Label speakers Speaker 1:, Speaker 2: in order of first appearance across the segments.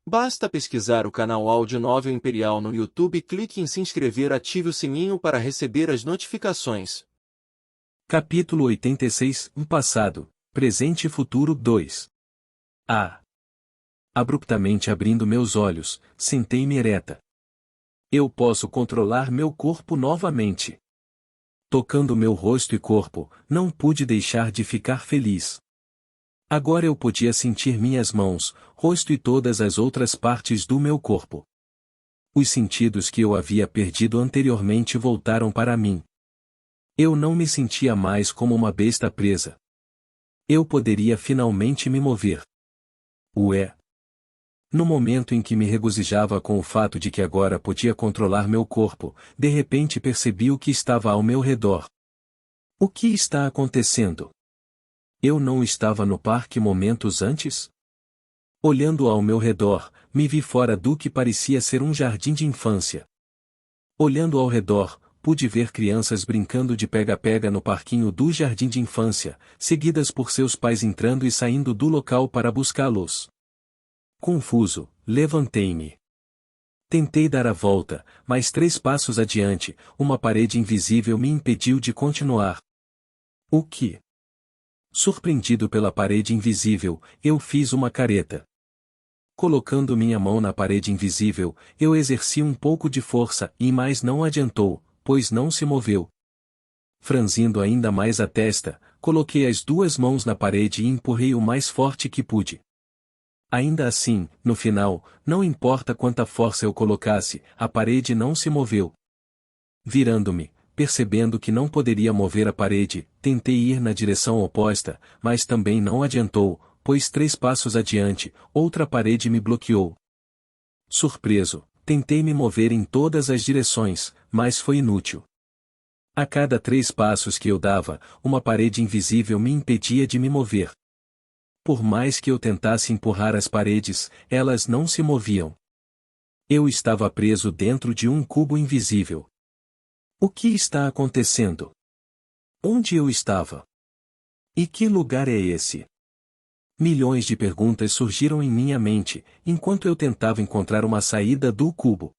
Speaker 1: Basta pesquisar o canal Audionovel Imperial no YouTube e clique em se inscrever, ative o sininho para receber as notificações.
Speaker 2: Capítulo 86, O Passado, Presente e Futuro 2. Abruptamente abrindo meus olhos, sentei-me ereta. Eu posso controlar meu corpo novamente. Tocando meu rosto e corpo, não pude deixar de ficar feliz. Agora eu podia sentir minhas mãos, rosto e todas as outras partes do meu corpo. Os sentidos que eu havia perdido anteriormente voltaram para mim. Eu não me sentia mais como uma besta presa. Eu poderia finalmente me mover. No momento em que me regozijava com o fato de que agora podia controlar meu corpo, de repente percebi o que estava ao meu redor. O que está acontecendo? Eu não estava no parque momentos antes? Olhando ao meu redor, me vi fora do que parecia ser um jardim de infância. Olhando ao redor, pude ver crianças brincando de pega-pega no parquinho do jardim de infância, seguidas por seus pais entrando e saindo do local para buscá-los. Confuso, levantei-me. Tentei dar a volta, mas 3 passos adiante, uma parede invisível me impediu de continuar. O que? Surpreendido pela parede invisível, eu fiz uma careta. Colocando minha mão na parede invisível, eu exerci um pouco de força, mas não adiantou, pois não se moveu. Franzindo ainda mais a testa, coloquei as 2 mãos na parede e empurrei o mais forte que pude. Ainda assim, no final, não importa quanta força eu colocasse, a parede não se moveu. Virando-me, percebendo que não poderia mover a parede, tentei ir na direção oposta, mas também não adiantou, pois 3 passos adiante, outra parede me bloqueou. Surpreso, tentei me mover em todas as direções, mas foi inútil. A cada 3 passos que eu dava, uma parede invisível me impedia de me mover. Por mais que eu tentasse empurrar as paredes, elas não se moviam. Eu estava preso dentro de um cubo invisível. O que está acontecendo? Onde eu estava? E que lugar é esse? Milhões de perguntas surgiram em minha mente, enquanto eu tentava encontrar uma saída do cubo.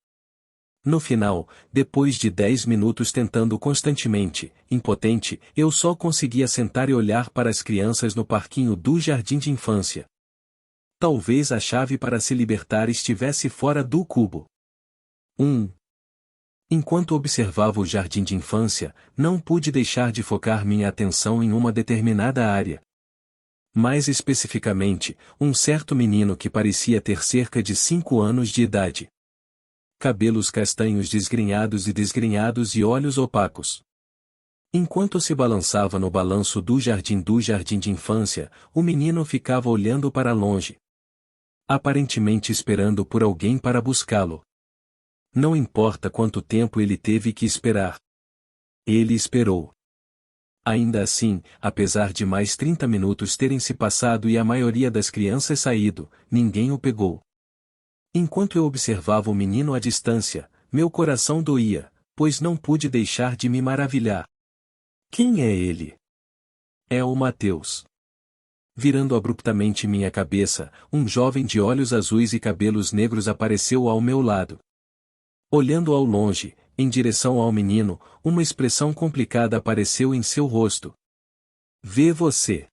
Speaker 2: No final, depois de 10 minutos tentando constantemente, impotente, eu só conseguia sentar e olhar para as crianças no parquinho do jardim de infância. Talvez a chave para se libertar estivesse fora do cubo. Enquanto observava o jardim de infância, não pude deixar de focar minha atenção em uma determinada área. Mais especificamente, um certo menino que parecia ter cerca de 5 anos de idade. Cabelos castanhos desgrenhados e olhos opacos. Enquanto se balançava no balanço do jardim de infância, o menino ficava olhando para longe. Aparentemente esperando por alguém para buscá-lo. Não importa quanto tempo ele teve que esperar. Ele esperou. Ainda assim, apesar de mais 30 minutos terem se passado e a maioria das crianças saído, ninguém o pegou. Enquanto eu observava o menino à distância, meu coração doía, pois não pude deixar de me maravilhar. Quem é ele? É o Mateus. Virando abruptamente minha cabeça, um jovem de olhos azuis e cabelos negros apareceu ao meu lado. Olhando ao longe, em direção ao menino, uma expressão complicada apareceu em seu rosto. Vê você.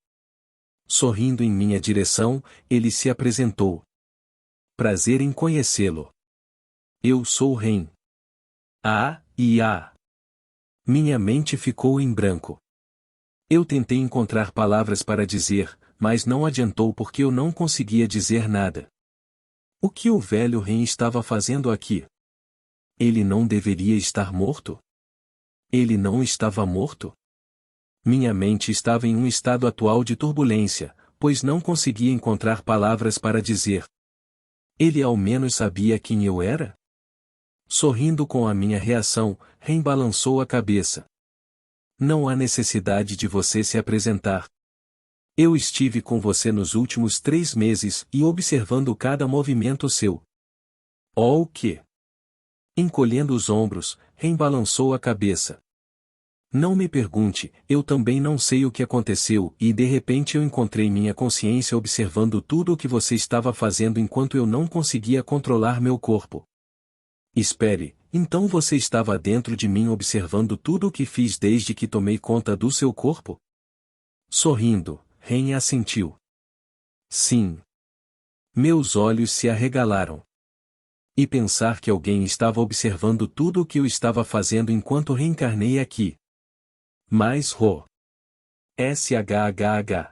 Speaker 2: Sorrindo em minha direção, ele se apresentou. Prazer em conhecê-lo. Eu sou Ren. Minha mente ficou em branco. Eu tentei encontrar palavras para dizer, mas não adiantou porque eu não conseguia dizer nada. O que o velho Ren estava fazendo aqui? Ele não deveria estar morto? Ele não estava morto? Minha mente estava em um estado atual de turbulência, pois não conseguia encontrar palavras para dizer. Ele ao menos sabia quem eu era? Sorrindo com a minha reação, Ren balançou a cabeça. Não há necessidade de você se apresentar. Eu estive com você nos últimos 3 meses e observando cada movimento seu. O quê? Encolhendo os ombros, Ren balançou a cabeça. Não me pergunte, eu também não sei o que aconteceu e de repente eu encontrei minha consciência observando tudo o que você estava fazendo enquanto eu não conseguia controlar meu corpo. Espere, então você estava dentro de mim observando tudo o que fiz desde que tomei conta do seu corpo? Sorrindo, Ren assentiu. Sim. Meus olhos se arregalaram. E pensar que alguém estava observando tudo o que eu estava fazendo enquanto reencarnei aqui. Mais Ro. SHHH.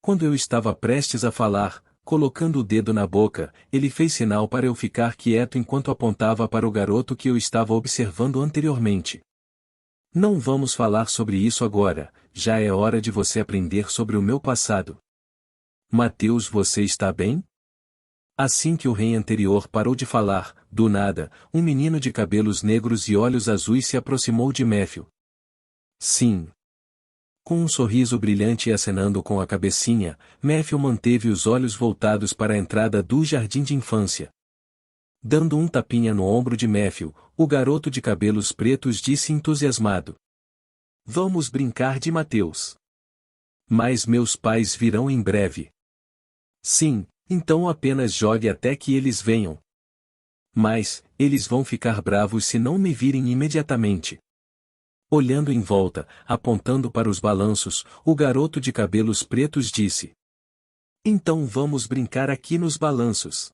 Speaker 2: Quando eu estava prestes a falar, colocando o dedo na boca, ele fez sinal para eu ficar quieto enquanto apontava para o garoto que eu estava observando anteriormente. Não vamos falar sobre isso agora, já é hora de você aprender sobre o meu passado. Mateus, você está bem? Assim que o rei anterior parou de falar, do nada, um menino de cabelos negros e olhos azuis se aproximou de Matthew. Sim. Com um sorriso brilhante e acenando com a cabecinha, Matthew manteve os olhos voltados para a entrada do jardim de infância. Dando um tapinha no ombro de Matthew, o garoto de cabelos pretos disse entusiasmado. Vamos brincar de Mateus. Mas meus pais virão em breve. Sim, então apenas jogue até que eles venham. Mas, eles vão ficar bravos se não me virem imediatamente. Olhando em volta, apontando para os balanços, o garoto de cabelos pretos disse. Então vamos brincar aqui nos balanços.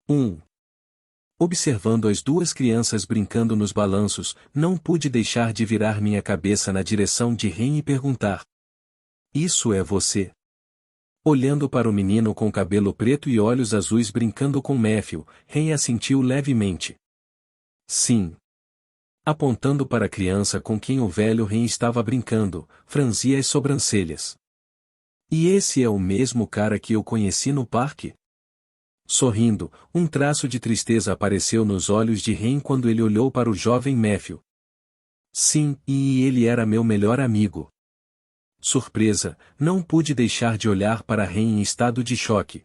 Speaker 2: 1. Observando as duas crianças brincando nos balanços, não pude deixar de virar minha cabeça na direção de Ren e perguntar. Isso é você? Olhando para o menino com cabelo preto e olhos azuis brincando com Matthew, Ren assentiu levemente. Sim. Apontando para a criança com quem o velho Ren estava brincando, franzia as sobrancelhas. E esse é o mesmo cara que eu conheci no parque? Sorrindo, um traço de tristeza apareceu nos olhos de Ren quando ele olhou para o jovem Matthew. Sim, e ele era meu melhor amigo. Surpresa, não pude deixar de olhar para Ren em estado de choque.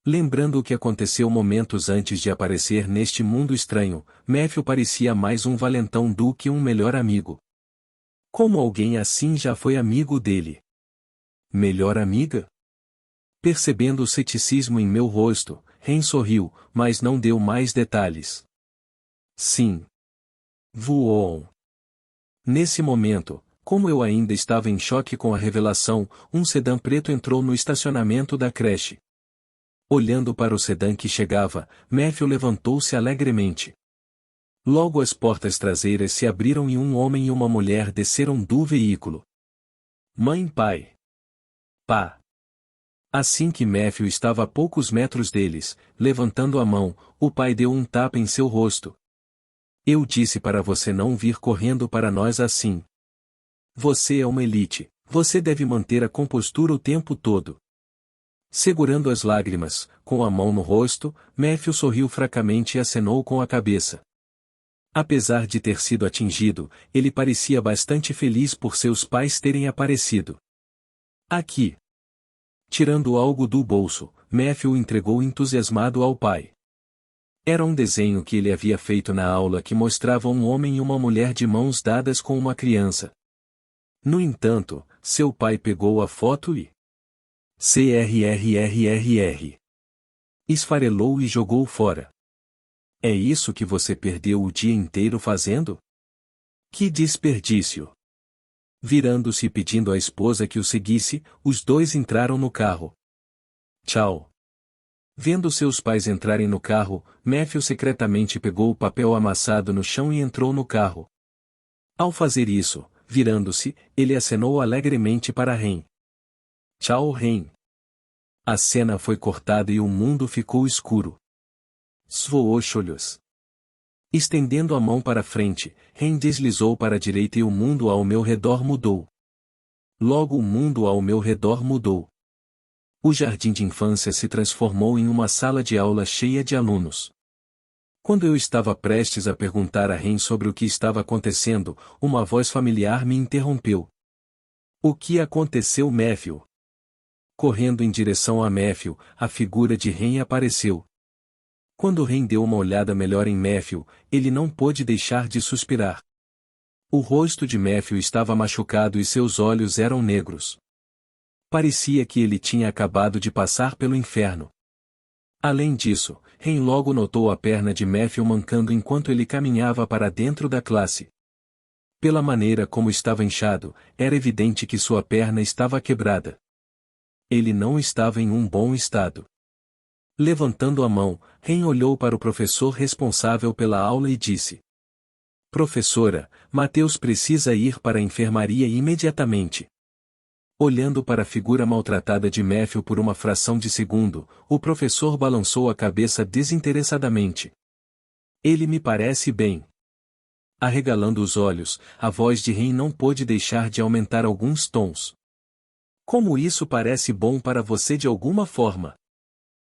Speaker 2: Lembrando o que aconteceu momentos antes de aparecer neste mundo estranho, Matthew parecia mais um valentão do que um melhor amigo. Como alguém assim já foi amigo dele? Melhor amiga? Percebendo o ceticismo em meu rosto, Ren sorriu, mas não deu mais detalhes. Sim. Voou. Nesse momento, como eu ainda estava em choque com a revelação, um sedã preto entrou no estacionamento da creche. Olhando para o sedã que chegava, Matthew levantou-se alegremente. Logo as portas traseiras se abriram e um homem e uma mulher desceram do veículo. Mãe, pai. Pá. Assim que Matthew estava a poucos metros deles, levantando a mão, o pai deu um tapa em seu rosto. Eu disse para você não vir correndo para nós assim. Você é uma elite, você deve manter a compostura o tempo todo. Segurando as lágrimas, com a mão no rosto, Matthew sorriu fracamente e acenou com a cabeça. Apesar de ter sido atingido, ele parecia bastante feliz por seus pais terem aparecido. Aqui. Tirando algo do bolso, Matthew entregou entusiasmado ao pai. Era um desenho que ele havia feito na aula que mostrava um homem e uma mulher de mãos dadas com uma criança. No entanto, seu pai pegou a foto e CRRRRR. Esfarelou e jogou fora. É isso que você perdeu o dia inteiro fazendo? Que desperdício! Virando-se e pedindo à esposa que o seguisse, os dois entraram no carro. Tchau. Vendo seus pais entrarem no carro, Matthew secretamente pegou o papel amassado no chão e entrou no carro. Ao fazer isso, virando-se, ele acenou alegremente para Ren. Tchau, Ren. A cena foi cortada e o mundo ficou escuro. Svoosholhos. Estendendo a mão para frente, Ren deslizou para a direita e o mundo ao meu redor mudou. Logo o mundo ao meu redor mudou. O jardim de infância se transformou em uma sala de aula cheia de alunos. Quando eu estava prestes a perguntar a Ren sobre o que estava acontecendo, uma voz familiar me interrompeu. O que aconteceu, Matthew? Correndo em direção a Matthew, a figura de Ren apareceu. Quando Ren deu uma olhada melhor em Matthew, ele não pôde deixar de suspirar. O rosto de Matthew estava machucado e seus olhos eram negros. Parecia que ele tinha acabado de passar pelo inferno. Além disso, Ren logo notou a perna de Matthew mancando enquanto ele caminhava para dentro da classe. Pela maneira como estava inchado, era evidente que sua perna estava quebrada. Ele não estava em um bom estado. Levantando a mão, Ren olhou para o professor responsável pela aula e disse: Professora, Mateus precisa ir para a enfermaria imediatamente. Olhando para a figura maltratada de Matthew por uma fração de segundo, o professor balançou a cabeça desinteressadamente. Ele me parece bem. Arregalando os olhos, a voz de Ren não pôde deixar de aumentar alguns tons. Como isso parece bom para você de alguma forma?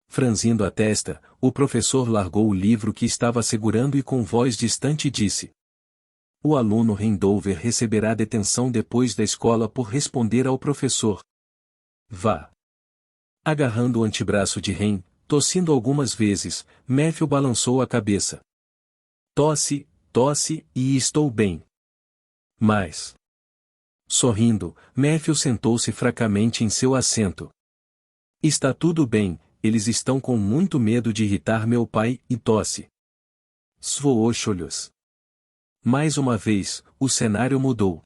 Speaker 2: Franzindo a testa, o professor largou o livro que estava segurando e com voz distante disse: O aluno Rendover receberá detenção depois da escola por responder ao professor. Vá. Agarrando o antebraço de Ren, tossindo algumas vezes, Matthew balançou a cabeça. Tosse, tosse, e estou bem. Mas... Sorrindo, Matthew sentou-se fracamente em seu assento. Está tudo bem, eles estão com muito medo de irritar meu pai, e tosse. Svoocholhos. Mais uma vez, o cenário mudou.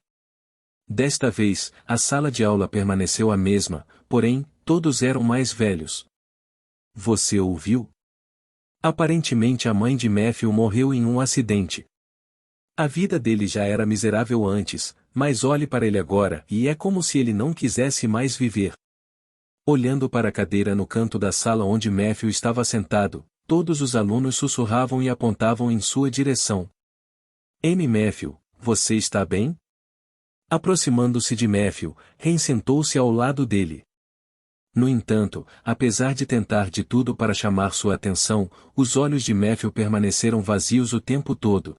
Speaker 2: Desta vez, a sala de aula permaneceu a mesma, porém, todos eram mais velhos. Você ouviu? Aparentemente a mãe de Matthew morreu em um acidente. A vida dele já era miserável antes, mas olhe para ele agora e é como se ele não quisesse mais viver. Olhando para a cadeira no canto da sala onde Matthew estava sentado, todos os alunos sussurravam e apontavam em sua direção. Matthew, você está bem? Aproximando-se de Matthew, Ren sentou-se ao lado dele. No entanto, apesar de tentar de tudo para chamar sua atenção, os olhos de Matthew permaneceram vazios o tempo todo.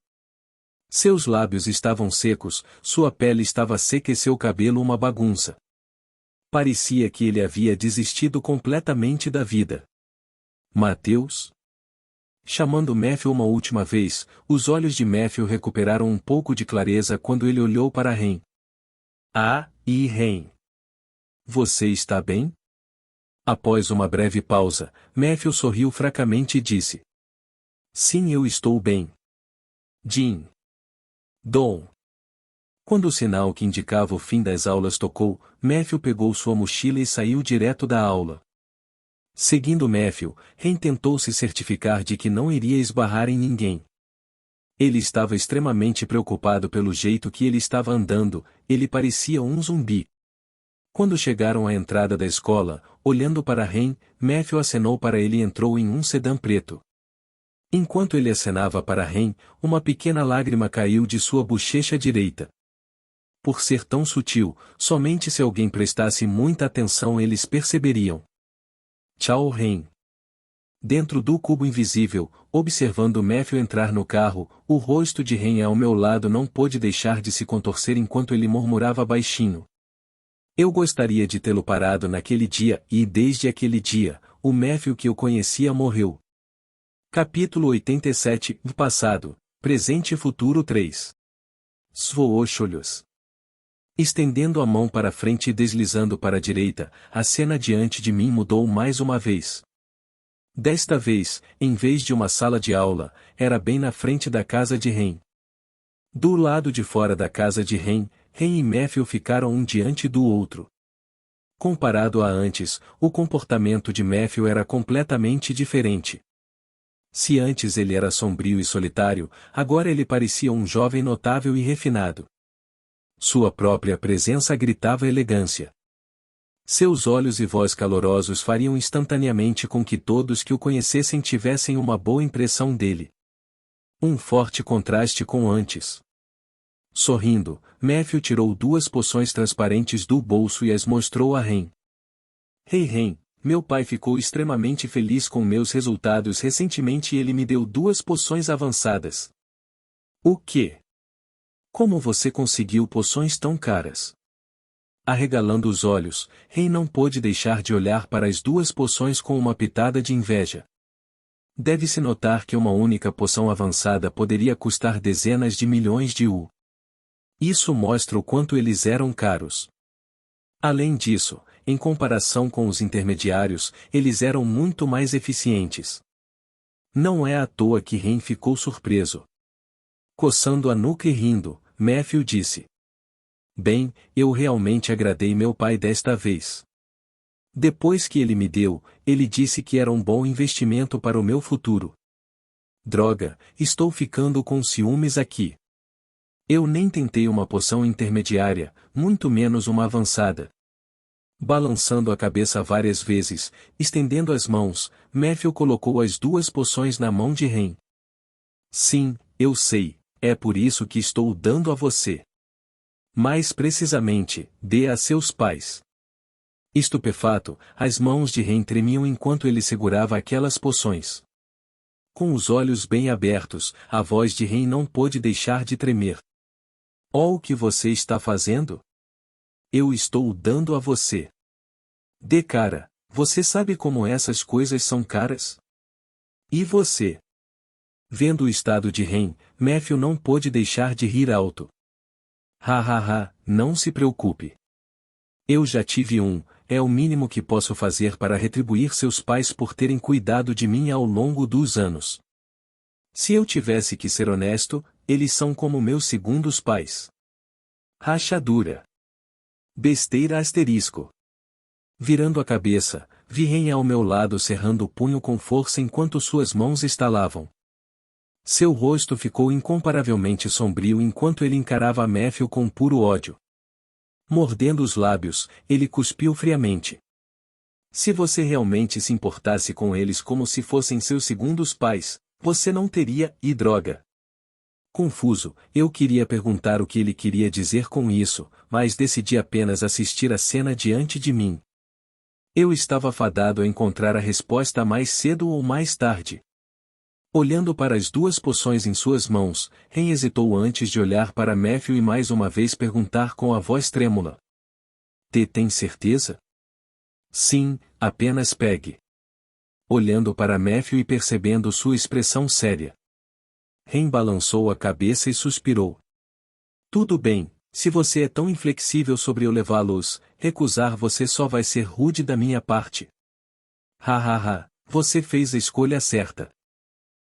Speaker 2: Seus lábios estavam secos, sua pele estava seca e seu cabelo uma bagunça. Parecia que ele havia desistido completamente da vida. Mateus? Chamando Matthew uma última vez, os olhos de Matthew recuperaram um pouco de clareza quando ele olhou para Ren. E Ren. Você está bem? Após uma breve pausa, Matthew sorriu fracamente e disse: Sim, eu estou bem. Jim. Dom. Quando o sinal que indicava o fim das aulas tocou, Matthew pegou sua mochila e saiu direto da aula. Seguindo Matthew, Ren tentou se certificar de que não iria esbarrar em ninguém. Ele estava extremamente preocupado pelo jeito que ele estava andando, ele parecia um zumbi. Quando chegaram à entrada da escola, olhando para Ren, Matthew acenou para ele e entrou em um sedã preto. Enquanto ele acenava para Ren, uma pequena lágrima caiu de sua bochecha direita. Por ser tão sutil, somente se alguém prestasse muita atenção eles perceberiam. Tchau, Ren. Dentro do cubo invisível, observando Matthew entrar no carro, o rosto de Ren ao meu lado não pôde deixar de se contorcer enquanto ele murmurava baixinho. Eu gostaria de tê-lo parado naquele dia e desde aquele dia, o Matthew que eu conhecia morreu. Capítulo 87, Passado, Presente e Futuro 3. Svoocholhos. Estendendo a mão para frente e deslizando para a direita, a cena diante de mim mudou mais uma vez. Desta vez, em vez de uma sala de aula, era bem na frente da casa de Ren. Do lado de fora da casa de Ren, Ren e Matthew ficaram um diante do outro. Comparado a antes, o comportamento de Matthew era completamente diferente. Se antes ele era sombrio e solitário, agora ele parecia um jovem notável e refinado. Sua própria presença gritava elegância. Seus olhos e voz calorosos fariam instantaneamente com que todos que o conhecessem tivessem uma boa impressão dele. Um forte contraste com antes. Sorrindo, Matthew tirou 2 poções transparentes do bolso e as mostrou a Ren. Hey Ren, meu pai ficou extremamente feliz com meus resultados recentemente e ele me deu 2 poções avançadas. O quê? Como você conseguiu poções tão caras? Arregalando os olhos, Ren não pôde deixar de olhar para as 2 poções com uma pitada de inveja. Deve-se notar que uma única poção avançada poderia custar dezenas de milhões de U. Isso mostra o quanto eles eram caros. Além disso, em comparação com os intermediários, eles eram muito mais eficientes. Não é à toa que Ren ficou surpreso. Coçando a nuca e rindo, Matthew disse: Bem, eu realmente agradei meu pai desta vez. Depois que ele me deu, ele disse que era um bom investimento para o meu futuro. Droga, estou ficando com ciúmes aqui. Eu nem tentei uma poção intermediária, muito menos uma avançada. Balançando a cabeça várias vezes, estendendo as mãos, Matthew colocou as duas poções na mão de Ren. Sim, eu sei, é por isso que estou dando a você. Mais precisamente, dê a seus pais. Estupefato, as mãos de Ren tremiam enquanto ele segurava aquelas poções. Com os olhos bem abertos, a voz de Ren não pôde deixar de tremer. Oh, o que você está fazendo? Eu estou dando a você. Dê cara, você sabe como essas coisas são caras? E você? Vendo o estado de Ren, Matthew não pôde deixar de rir alto. Não se preocupe. Eu já tive um, é o mínimo que posso fazer para retribuir seus pais por terem cuidado de mim ao longo dos anos. Se eu tivesse que ser honesto, eles são como meus segundos pais. Rachadura. Besteira asterisco. Virando a cabeça, vi Ren ao meu lado cerrando o punho com força enquanto suas mãos estalavam. Seu rosto ficou incomparavelmente sombrio enquanto ele encarava Matthew com puro ódio. Mordendo os lábios, ele cuspiu friamente. Se você realmente se importasse com eles como se fossem seus segundos pais, você não teria, e droga. Confuso, eu queria perguntar o que ele queria dizer com isso, mas decidi apenas assistir a cena diante de mim. Eu estava fadado a encontrar a resposta mais cedo ou mais tarde. Olhando para as duas poções em suas mãos, Ren hesitou antes de olhar para Matthew e mais uma vez perguntar com a voz trêmula. Tem certeza? Sim, apenas pegue. Olhando para Matthew e percebendo sua expressão séria. Ren balançou a cabeça e suspirou. Tudo bem, se você é tão inflexível sobre eu levá-los, recusar você só vai ser rude da minha parte. Você fez a escolha certa.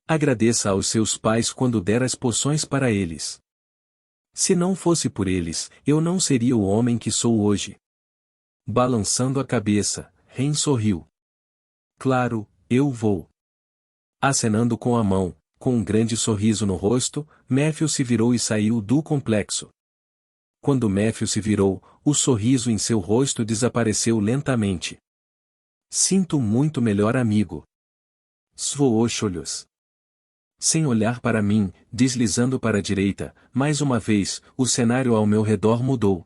Speaker 2: Agradeça aos seus pais quando der as poções para eles. Se não fosse por eles, eu não seria o homem que sou hoje. Balançando a cabeça, Ren sorriu. Claro, eu vou. Acenando com a mão, com um grande sorriso no rosto, Matthew se virou e saiu do complexo. Quando Matthew se virou, o sorriso em seu rosto desapareceu lentamente. Sinto muito melhor, amigo. Svoocholhos. Sem olhar para mim, deslizando para a direita, mais uma vez, o cenário ao meu redor mudou.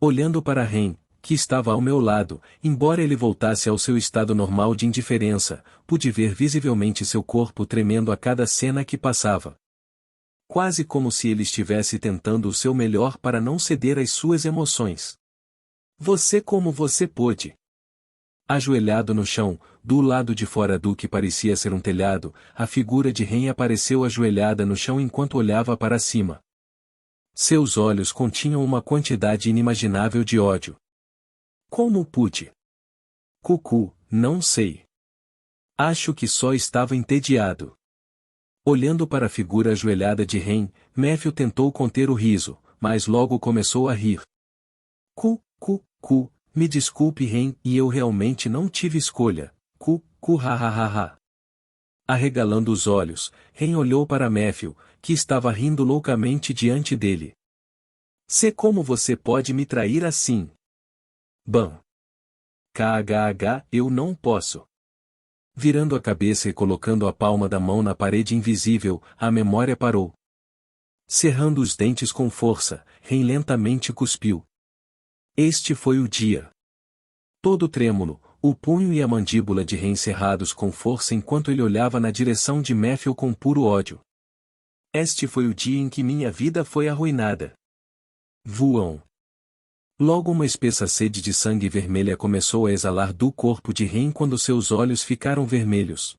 Speaker 2: Olhando para Ren, que estava ao meu lado, embora ele voltasse ao seu estado normal de indiferença, pude ver visivelmente seu corpo tremendo a cada cena que passava. Quase como se ele estivesse tentando o seu melhor para não ceder às suas emoções. Como você pôde? Ajoelhado no chão, do lado de fora do que parecia ser um telhado, a figura de Ren apareceu ajoelhada no chão enquanto olhava para cima. Seus olhos continham uma quantidade inimaginável de ódio. Como pude? Cucu, não sei. Acho que só estava entediado. Olhando para a figura ajoelhada de Ren, Matthew tentou conter o riso, mas logo começou a rir. Me desculpe, Ren, e eu realmente não tive escolha. Arregalando os olhos, Ren olhou para Matthew, que estava rindo loucamente diante dele. Como você pode me trair assim? Bam. Eu não posso. Virando a cabeça e colocando a palma da mão na parede invisível, a memória parou. Cerrando os dentes com força, Ren lentamente cuspiu. Este foi o dia. Todo trêmulo, o punho e a mandíbula de Ren cerrados com força enquanto ele olhava na direção de Matthew com puro ódio. Este foi o dia em que minha vida foi arruinada. Voam. Logo uma espessa sede de sangue vermelha começou a exalar do corpo de Ren quando seus olhos ficaram vermelhos.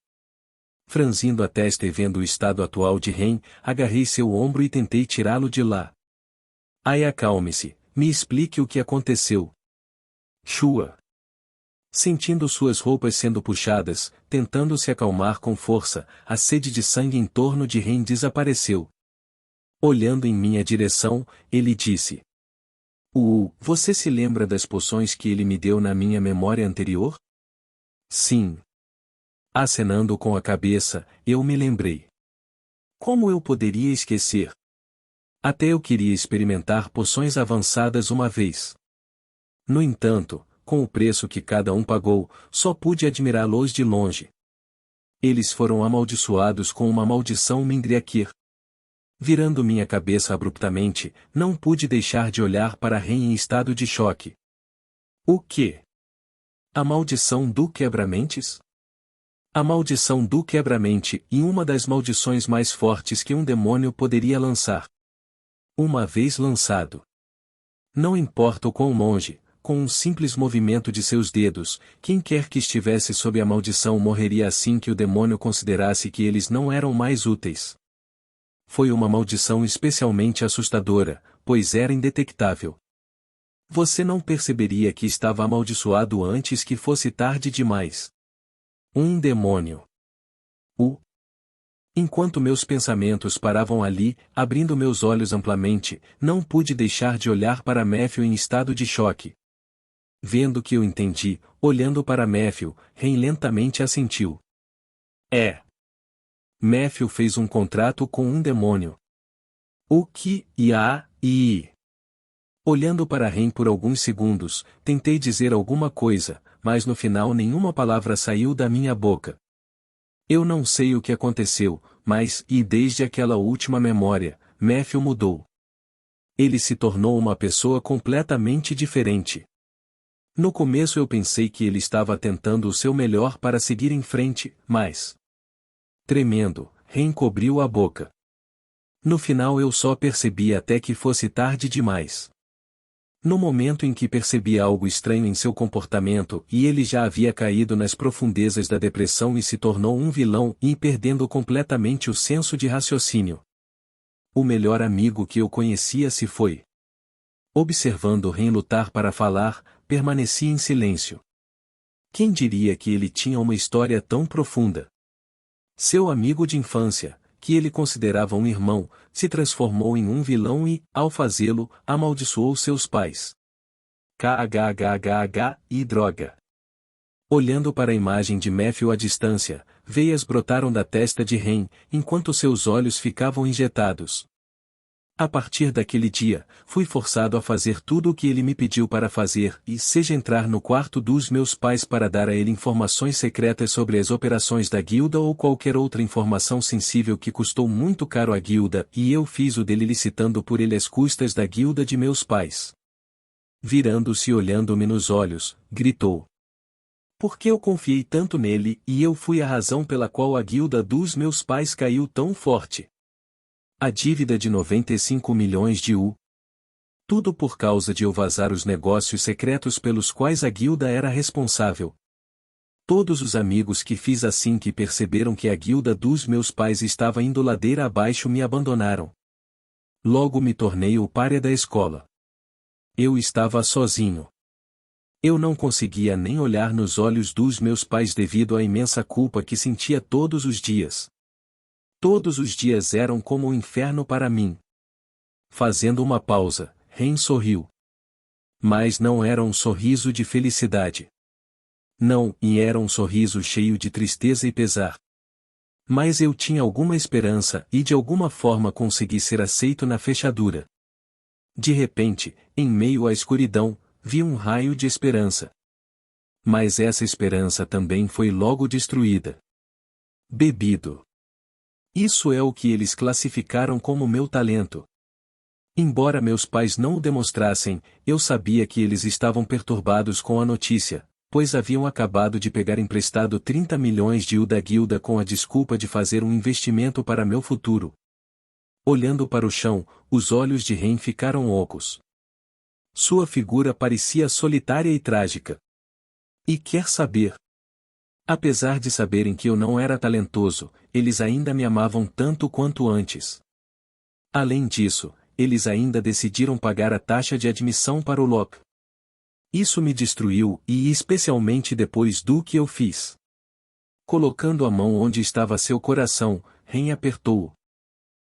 Speaker 2: Franzindo a testa e vendo o estado atual de Ren, agarrei seu ombro e tentei tirá-lo de lá. Ai, acalme-se, me explique o que aconteceu. Shua. Sentindo suas roupas sendo puxadas, tentando se acalmar com força, a sede de sangue em torno de Ren desapareceu. Olhando em minha direção, ele disse: você se lembra das poções que ele me deu na minha memória anterior? Sim. Acenando com a cabeça, eu me lembrei. Como eu poderia esquecer? Até eu queria experimentar poções avançadas uma vez. No entanto, com o preço que cada um pagou, só pude admirá-los de longe. Eles foram amaldiçoados com uma maldição Mendriakir. Virando minha cabeça abruptamente, não pude deixar de olhar para Ren em estado de choque. O quê? A maldição do quebra-mentes? A maldição do quebra-mente e uma das maldições mais fortes que um demônio poderia lançar. Uma vez lançado. Não importa o quão longe, com um simples movimento de seus dedos, quem quer que estivesse sob a maldição morreria assim que o demônio considerasse que eles não eram mais úteis. Foi uma maldição especialmente assustadora, pois era indetectável. Você não perceberia que estava amaldiçoado antes que fosse tarde demais. Um demônio. Enquanto meus pensamentos paravam ali, abrindo meus olhos amplamente, não pude deixar de olhar para Matthew em estado de choque. Vendo que eu entendi, olhando para Matthew, Ren lentamente assentiu. Matthew fez um contrato com um demônio. O que, Olhando para Ren por alguns segundos, tentei dizer alguma coisa, mas no final nenhuma palavra saiu da minha boca. Eu não sei o que aconteceu, mas, desde aquela última memória, Matthew mudou. Ele se tornou uma pessoa completamente diferente. No começo eu pensei que ele estava tentando o seu melhor para seguir em frente, mas... Tremendo, Ren cobriu a boca. No final eu só percebi até que fosse tarde demais. No momento em que percebi algo estranho em seu comportamento e ele já havia caído nas profundezas da depressão e se tornou um vilão e perdendo completamente o senso de raciocínio. O melhor amigo que eu conhecia se foi. Observando Ren lutar para falar, permaneci em silêncio. Quem diria que ele tinha uma história tão profunda? Seu amigo de infância, que ele considerava um irmão, se transformou em um vilão e, ao fazê-lo, amaldiçoou seus pais. E droga. Olhando para a imagem de Matthew à distância, veias brotaram da testa de Ren, enquanto seus olhos ficavam injetados. A partir daquele dia, fui forçado a fazer tudo o que ele me pediu para fazer, e seja entrar no quarto dos meus pais para dar a ele informações secretas sobre as operações da guilda ou qualquer outra informação sensível que custou muito caro à guilda, e eu fiz o dele licitando por ele às custas da guilda de meus pais. Virando-se e olhando-me nos olhos, gritou. Porque eu confiei tanto nele, e eu fui a razão pela qual a guilda dos meus pais caiu tão forte. A dívida de 95 milhões de U. Tudo por causa de eu vazar os negócios secretos pelos quais a guilda era responsável. Todos os amigos que fiz assim que perceberam que a guilda dos meus pais estava indo ladeira abaixo me abandonaram. Logo me tornei o pária da escola. Eu estava sozinho. Eu não conseguia nem olhar nos olhos dos meus pais devido à imensa culpa que sentia todos os dias. Todos os dias eram como um inferno para mim. Fazendo uma pausa, Ren sorriu. Mas não era um sorriso de felicidade. Não, e era um sorriso cheio de tristeza e pesar. Mas eu tinha alguma esperança e de alguma forma consegui ser aceito na fechadura. De repente, em meio à escuridão, vi um raio de esperança. Mas essa esperança também foi logo destruída. Bebido. Isso é o que eles classificaram como meu talento. Embora meus pais não o demonstrassem, eu sabia que eles estavam perturbados com a notícia, pois haviam acabado de pegar emprestado 30 milhões de U da guilda com a desculpa de fazer um investimento para meu futuro. Olhando para o chão, os olhos de Ren ficaram ocos. Sua figura parecia solitária e trágica. E quer saber? Apesar de saberem que eu não era talentoso, eles ainda me amavam tanto quanto antes. Além disso, eles ainda decidiram pagar a taxa de admissão para o LOP. Isso me destruiu e especialmente depois do que eu fiz. Colocando a mão onde estava seu coração, Ren apertou-o.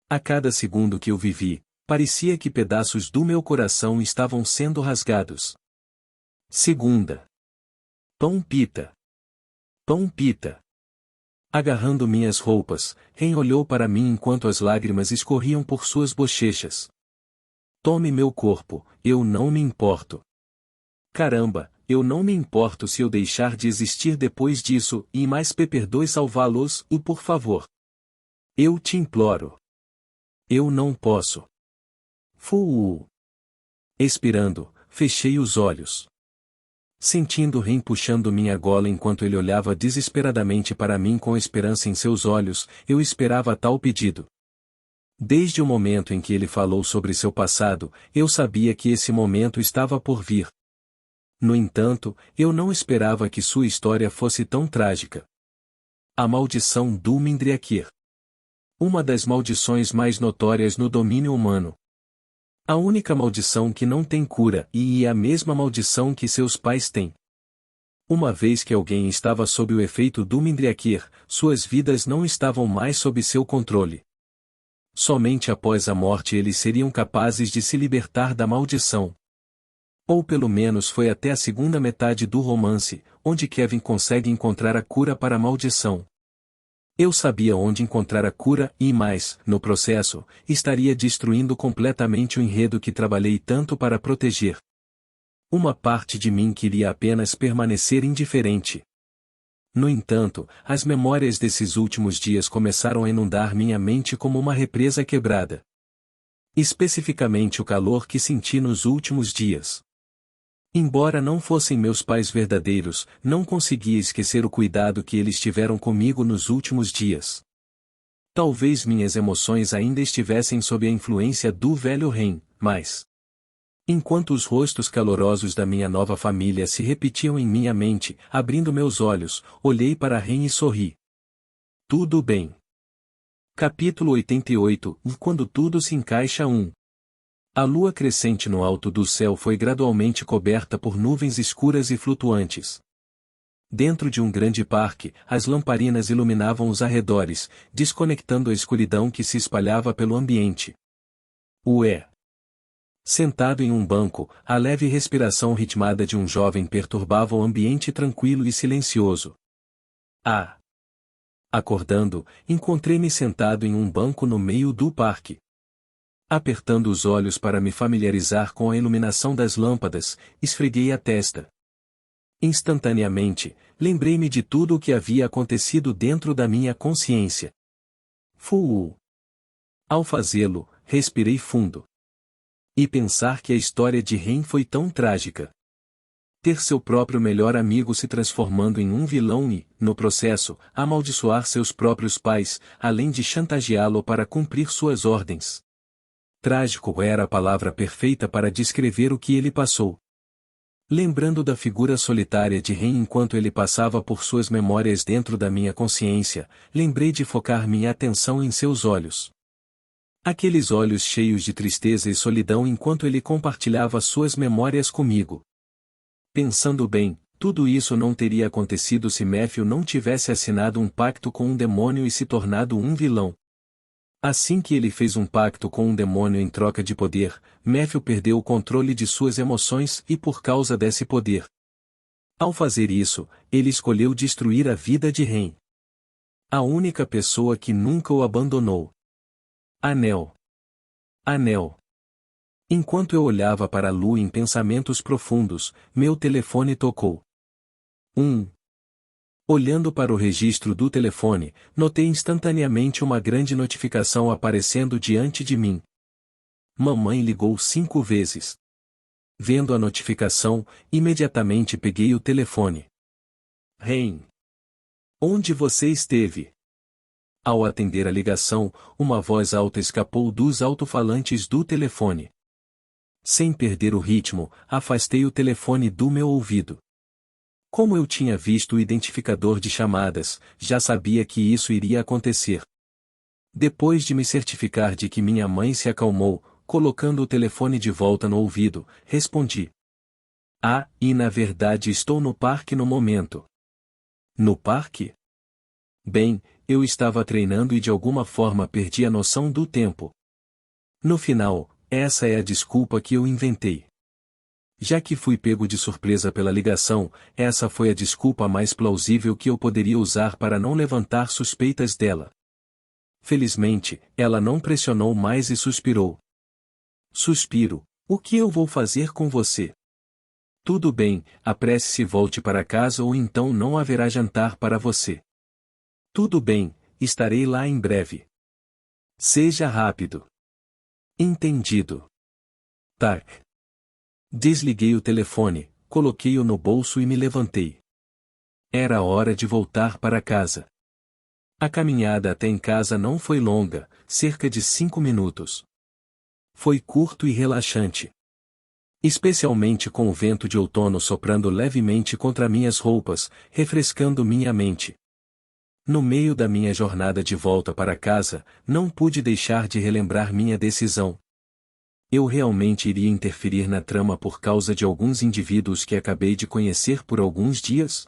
Speaker 2: A cada segundo que eu vivi, parecia que pedaços do meu coração estavam sendo rasgados. Segunda. Pão pita. Pão pita. Agarrando minhas roupas, Ren olhou para mim enquanto as lágrimas escorriam por suas bochechas. Tome meu corpo, eu não me importo. Caramba, eu não me importo se eu deixar de existir depois disso, e mais perdoe salvá-los, por favor. Eu te imploro. Eu não posso. Fuu. Expirando, fechei os olhos. Sentindo Ren puxando minha gola enquanto ele olhava desesperadamente para mim com esperança em seus olhos, eu esperava tal pedido. Desde o momento em que ele falou sobre seu passado, eu sabia que esse momento estava por vir. No entanto, eu não esperava que sua história fosse tão trágica. A maldição do Mindriakir. Uma das maldições mais notórias no domínio humano. A única maldição que não tem cura e a mesma maldição que seus pais têm. Uma vez que alguém estava sob o efeito do Mindriakir, suas vidas não estavam mais sob seu controle. Somente após a morte eles seriam capazes de se libertar da maldição. Ou pelo menos foi até a segunda metade do romance, onde Kevin consegue encontrar a cura para a maldição. Eu sabia onde encontrar a cura e mais, no processo, estaria destruindo completamente o enredo que trabalhei tanto para proteger. Uma parte de mim queria apenas permanecer indiferente. No entanto, as memórias desses últimos dias começaram a inundar minha mente como uma represa quebrada. Especificamente o calor que senti nos últimos dias. Embora não fossem meus pais verdadeiros, não conseguia esquecer o cuidado que eles tiveram comigo nos últimos dias. Talvez minhas emoções ainda estivessem sob a influência do velho Ren, mas... Enquanto os rostos calorosos da minha nova família se repetiam em minha mente, abrindo meus olhos, olhei para Ren e sorri. Tudo bem. Capítulo 88 Quando tudo se encaixa 1. A lua crescente no alto do céu foi gradualmente coberta por nuvens escuras e flutuantes. Dentro de um grande parque, as lamparinas iluminavam os arredores, desconectando a escuridão que se espalhava pelo ambiente. Ué! Sentado em um banco, a leve respiração ritmada de um jovem perturbava o ambiente tranquilo e silencioso. Ah! Acordando, encontrei-me sentado em um banco no meio do parque. Apertando os olhos para me familiarizar com a iluminação das lâmpadas, esfreguei a testa. Instantaneamente, lembrei-me de tudo o que havia acontecido dentro da minha consciência. Fuu! Ao fazê-lo, respirei fundo. E pensar que a história de Ren foi tão trágica. Ter seu próprio melhor amigo se transformando em um vilão e, no processo, amaldiçoar seus próprios pais, além de chantageá-lo para cumprir suas ordens. Trágico era a palavra perfeita para descrever o que ele passou. Lembrando da figura solitária de Ren enquanto ele passava por suas memórias dentro da minha consciência, lembrei de focar minha atenção em seus olhos. Aqueles olhos cheios de tristeza e solidão enquanto ele compartilhava suas memórias comigo. Pensando bem, tudo isso não teria acontecido se Matthew não tivesse assinado um pacto com um demônio e se tornado um vilão. Assim que ele fez um pacto com um demônio em troca de poder, Matthew perdeu o controle de suas emoções e por causa desse poder. Ao fazer isso, ele escolheu destruir a vida de Ren. A única pessoa que nunca o abandonou. Anel. Anel. Enquanto eu olhava para a lua em pensamentos profundos, meu telefone tocou. Olhando para o registro do telefone, notei instantaneamente uma grande notificação aparecendo diante de mim. Mamãe ligou 5 vezes. Vendo a notificação, imediatamente peguei o telefone. Ren. Onde você esteve? Ao atender a ligação, uma voz alta escapou dos alto-falantes do telefone. Sem perder o ritmo, afastei o telefone do meu ouvido. Como eu tinha visto o identificador de chamadas, já sabia que isso iria acontecer. Depois de me certificar de que minha mãe se acalmou, colocando o telefone de volta no ouvido, respondi. Ah, e na verdade estou no parque no momento. No parque? Bem, eu estava treinando e de alguma forma perdi a noção do tempo. No final, essa é a desculpa que eu inventei. Já que fui pego de surpresa pela ligação, essa foi a desculpa mais plausível que eu poderia usar para não levantar suspeitas dela. Felizmente, ela não pressionou mais e suspirou. Suspiro, o que eu vou fazer com você? Tudo bem, apresse-se e volte para casa ou então não haverá jantar para você. Tudo bem, estarei lá em breve. Seja rápido. Entendido. Tac. Desliguei o telefone, coloquei-o no bolso e me levantei. Era hora de voltar para casa. A caminhada até em casa não foi longa, cerca de 5 minutos. Foi curto e relaxante. Especialmente com o vento de outono soprando levemente contra minhas roupas, refrescando minha mente. No meio da minha jornada de volta para casa, não pude deixar de relembrar minha decisão. Eu realmente iria interferir na trama por causa de alguns indivíduos que acabei de conhecer por alguns dias?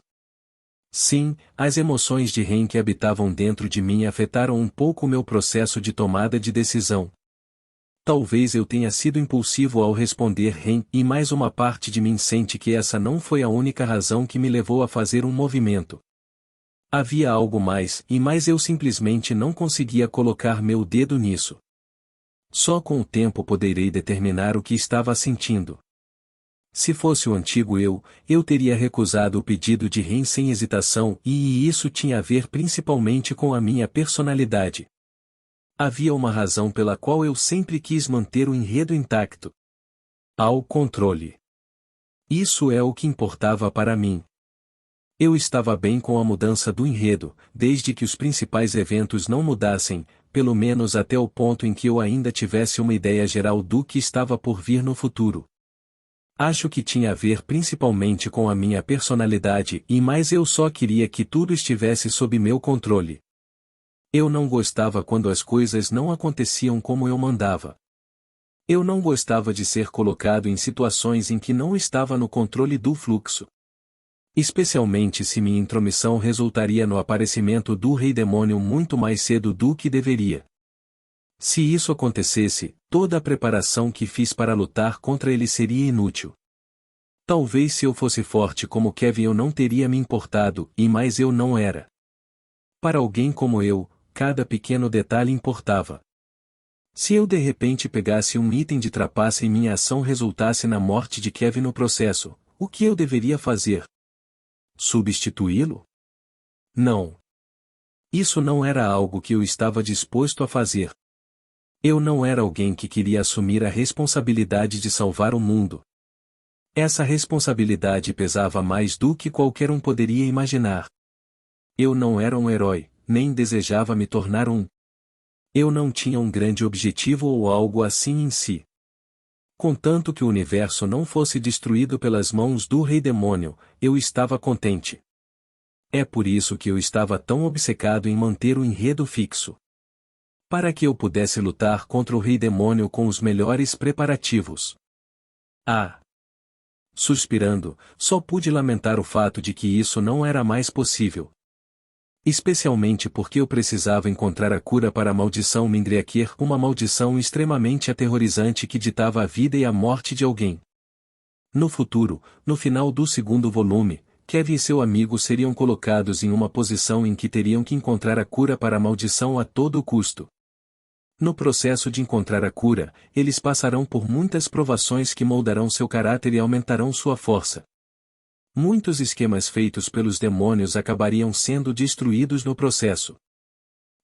Speaker 2: Sim, as emoções de Ren que habitavam dentro de mim afetaram um pouco o meu processo de tomada de decisão. Talvez eu tenha sido impulsivo ao responder Ren, e mais uma parte de mim sente que essa não foi a única razão que me levou a fazer um movimento. Havia algo mais, mas eu simplesmente não conseguia colocar meu dedo nisso. Só com o tempo poderei determinar o que estava sentindo. Se fosse o antigo eu teria recusado o pedido de Ren sem hesitação e isso tinha a ver principalmente com a minha personalidade. Havia uma razão pela qual eu sempre quis manter o enredo intacto. Ao controle. Isso é o que importava para mim. Eu estava bem com a mudança do enredo, desde que os principais eventos não mudassem, pelo menos até o ponto em que eu ainda tivesse uma ideia geral do que estava por vir no futuro. Acho que tinha a ver principalmente com a minha personalidade mas eu só queria que tudo estivesse sob meu controle. Eu não gostava quando as coisas não aconteciam como eu mandava. Eu não gostava de ser colocado em situações em que não estava no controle do fluxo. Especialmente se minha intromissão resultaria no aparecimento do Rei Demônio muito mais cedo do que deveria. Se isso acontecesse, toda a preparação que fiz para lutar contra ele seria inútil. Talvez se eu fosse forte como Kevin eu não teria me importado, mas eu não era. Para alguém como eu, cada pequeno detalhe importava. Se eu de repente pegasse um item de trapaça e minha ação resultasse na morte de Kevin no processo, o que eu deveria fazer? Substituí-lo? Não. Isso não era algo que eu estava disposto a fazer. Eu não era alguém que queria assumir a responsabilidade de salvar o mundo. Essa responsabilidade pesava mais do que qualquer um poderia imaginar. Eu não era um herói, nem desejava me tornar um. Eu não tinha um grande objetivo ou algo assim em si. Contanto que o universo não fosse destruído pelas mãos do Rei Demônio, eu estava contente. É por isso que eu estava tão obcecado em manter o enredo fixo. Para que eu pudesse lutar contra o Rei Demônio com os melhores preparativos. Ah! Suspirando, só pude lamentar o fato de que isso não era mais possível. Especialmente porque eu precisava encontrar a cura para a maldição Mindriaquer, uma maldição extremamente aterrorizante que ditava a vida e a morte de alguém. No futuro, no final do segundo volume, Kevin e seu amigo seriam colocados em uma posição em que teriam que encontrar a cura para a maldição a todo custo. No processo de encontrar a cura, eles passarão por muitas provações que moldarão seu caráter e aumentarão sua força. Muitos esquemas feitos pelos demônios acabariam sendo destruídos no processo.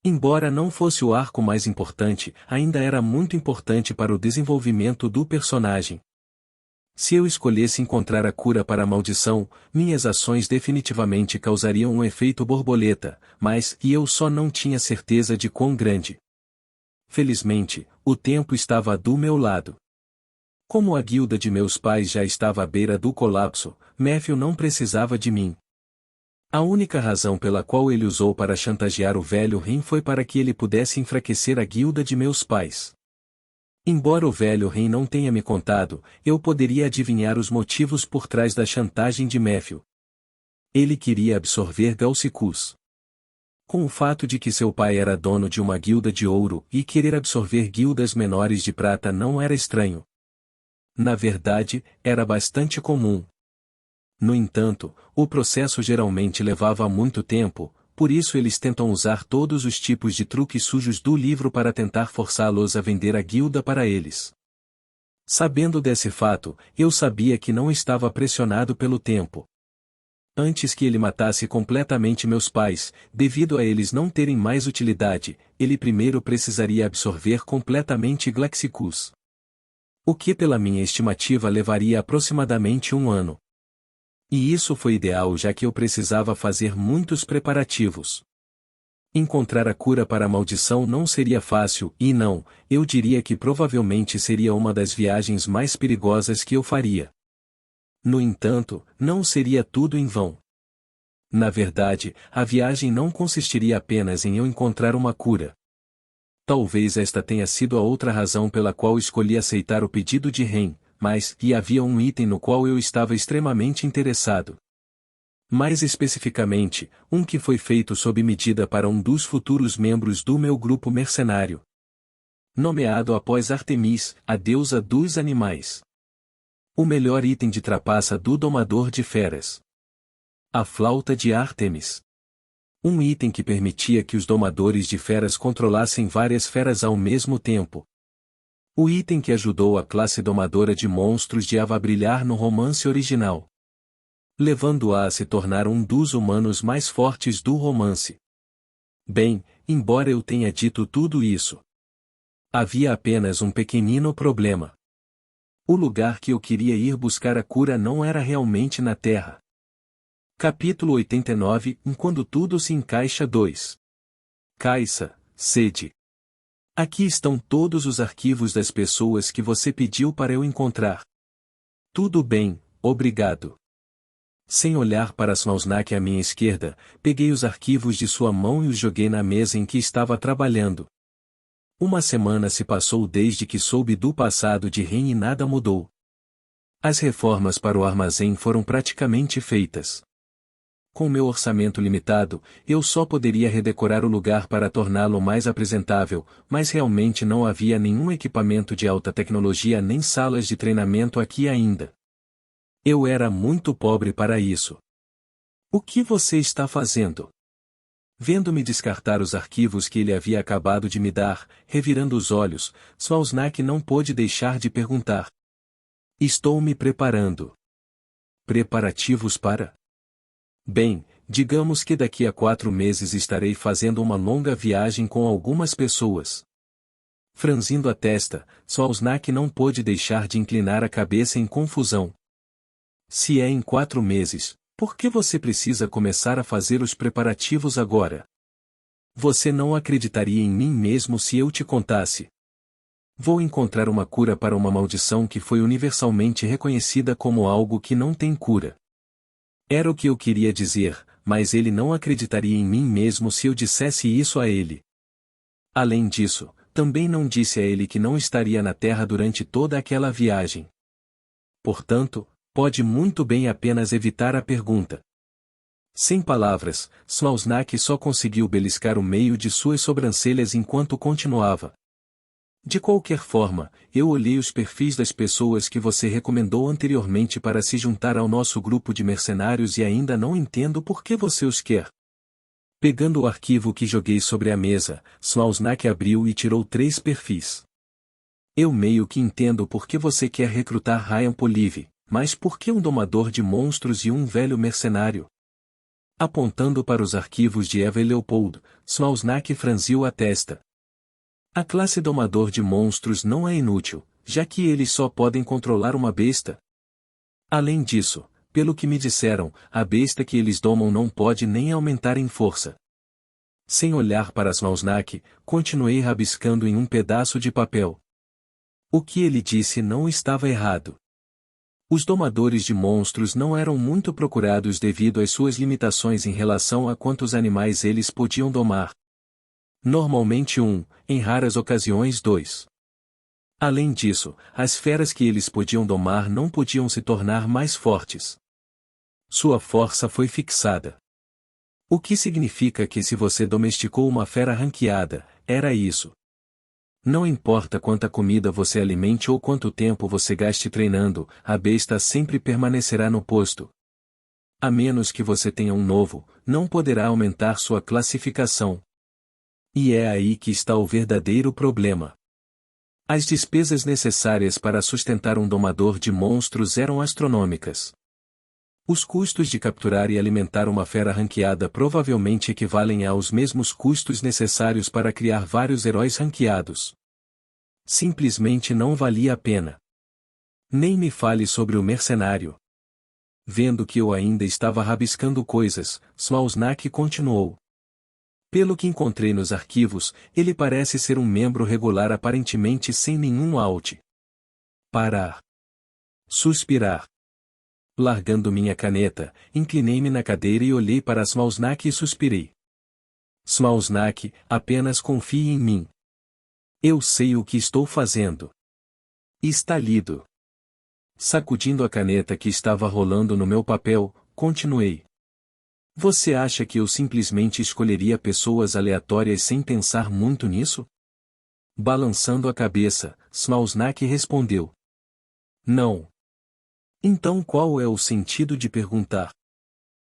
Speaker 2: Embora não fosse o arco mais importante, ainda era muito importante para o desenvolvimento do personagem. Se eu escolhesse encontrar a cura para a maldição, minhas ações definitivamente causariam um efeito borboleta, mas eu só não tinha certeza de quão grande. Felizmente, o tempo estava do meu lado. Como a guilda de meus pais já estava à beira do colapso, Matthew não precisava de mim. A única razão pela qual ele usou para chantagear o velho Ren foi para que ele pudesse enfraquecer a guilda de meus pais. Embora o velho rei não tenha me contado, eu poderia adivinhar os motivos por trás da chantagem de Matthew. Ele queria absorver Galsicus. Com o fato de que seu pai era dono de uma guilda de ouro e querer absorver guildas menores de prata não era estranho. Na verdade, era bastante comum. No entanto, o processo geralmente levava muito tempo, por isso eles tentam usar todos os tipos de truques sujos do livro para tentar forçá-los a vender a guilda para eles. Sabendo desse fato, eu sabia que não estava pressionado pelo tempo. Antes que ele matasse completamente meus pais, devido a eles não terem mais utilidade, ele primeiro precisaria absorver completamente Galsicus. O que pela minha estimativa levaria aproximadamente 1 ano. E isso foi ideal já que eu precisava fazer muitos preparativos. Encontrar a cura para a maldição não seria fácil e não, eu diria que provavelmente seria uma das viagens mais perigosas que eu faria. No entanto, não seria tudo em vão. Na verdade, a viagem não consistiria apenas em eu encontrar uma cura. Talvez esta tenha sido a outra razão pela qual escolhi aceitar o pedido de Ren, mas havia um item no qual eu estava extremamente interessado. Mais especificamente, um que foi feito sob medida para um dos futuros membros do meu grupo mercenário. Nomeado após Artemis, a deusa dos animais. O melhor item de trapaça do domador de feras. A flauta de Ártemis. Um item que permitia que os domadores de feras controlassem várias feras ao mesmo tempo. O item que ajudou a classe domadora de monstros de Ava a brilhar no romance original, levando-a a se tornar um dos humanos mais fortes do romance. Bem, embora eu tenha dito tudo isso, havia apenas um pequenino problema. O lugar que eu queria ir buscar a cura não era realmente na Terra. Capítulo 89 Quando tudo se encaixa 2. Caixa, sede. Aqui estão todos os arquivos das pessoas que você pediu para eu encontrar. Tudo bem, obrigado. Sem olhar para Smausnak à minha esquerda, peguei os arquivos de sua mão e os joguei na mesa em que estava trabalhando. Uma semana se passou desde que soube do passado de Ren e nada mudou. As reformas para o armazém foram praticamente feitas. Com meu orçamento limitado, eu só poderia redecorar o lugar para torná-lo mais apresentável, mas realmente não havia nenhum equipamento de alta tecnologia nem salas de treinamento aqui ainda. Eu era muito pobre para isso. O que você está fazendo? Vendo-me descartar os arquivos que ele havia acabado de me dar, revirando os olhos, Smausnak não pôde deixar de perguntar. Estou me preparando. Preparativos para? Bem, digamos que daqui a 4 meses estarei fazendo uma longa viagem com algumas pessoas. Franzindo a testa, Smausnak não pôde deixar de inclinar a cabeça em confusão. Se é em 4 meses, por que você precisa começar a fazer os preparativos agora? Você não acreditaria em mim mesmo se eu te contasse. Vou encontrar uma cura para uma maldição que foi universalmente reconhecida como algo que não tem cura. Era o que eu queria dizer, mas ele não acreditaria em mim mesmo se eu dissesse isso a ele. Além disso, também não disse a ele que não estaria na Terra durante toda aquela viagem. Portanto, pode muito bem apenas evitar a pergunta. Sem palavras, Smausnak só conseguiu beliscar o meio de suas sobrancelhas enquanto continuava. De qualquer forma, eu olhei os perfis das pessoas que você recomendou anteriormente para se juntar ao nosso grupo de mercenários e ainda não entendo por que você os quer. Pegando o arquivo que joguei sobre a mesa, Smausnak abriu e tirou 3 perfis. Eu meio que entendo por que você quer recrutar Ryan Polive, mas por que um domador de monstros e um velho mercenário? Apontando para os arquivos de Eva e Leopold, Smausnak franziu a testa. A classe domador de monstros não é inútil, já que eles só podem controlar uma besta. Além disso, pelo que me disseram, a besta que eles domam não pode nem aumentar em força. Sem olhar para Smausnak, continuei rabiscando em um pedaço de papel. O que ele disse não estava errado. Os domadores de monstros não eram muito procurados devido às suas limitações em relação a quantos animais eles podiam domar. Normalmente 1, em raras ocasiões 2. Além disso, as feras que eles podiam domar não podiam se tornar mais fortes. Sua força foi fixada. O que significa que se você domesticou uma fera ranqueada, era isso. Não importa quanta comida você alimente ou quanto tempo você gaste treinando, a besta sempre permanecerá no posto. A menos que você tenha um novo, não poderá aumentar sua classificação. E é aí que está o verdadeiro problema. As despesas necessárias para sustentar um domador de monstros eram astronômicas. Os custos de capturar e alimentar uma fera ranqueada provavelmente equivalem aos mesmos custos necessários para criar vários heróis ranqueados. Simplesmente não valia a pena. Nem me fale sobre o mercenário. Vendo que eu ainda estava rabiscando coisas, Smauznak continuou. Pelo que encontrei nos arquivos, ele parece ser um membro regular aparentemente sem nenhum alt. Parar. Suspirar. Largando minha caneta, inclinei-me na cadeira e olhei para Smauznak e suspirei. Smauznak, apenas confie em mim. Eu sei o que estou fazendo. Está lido. Sacudindo a caneta que estava rolando no meu papel, continuei. Você acha que eu simplesmente escolheria pessoas aleatórias sem pensar muito nisso? Balançando a cabeça, Smauznak respondeu. Não. Então qual é o sentido de perguntar?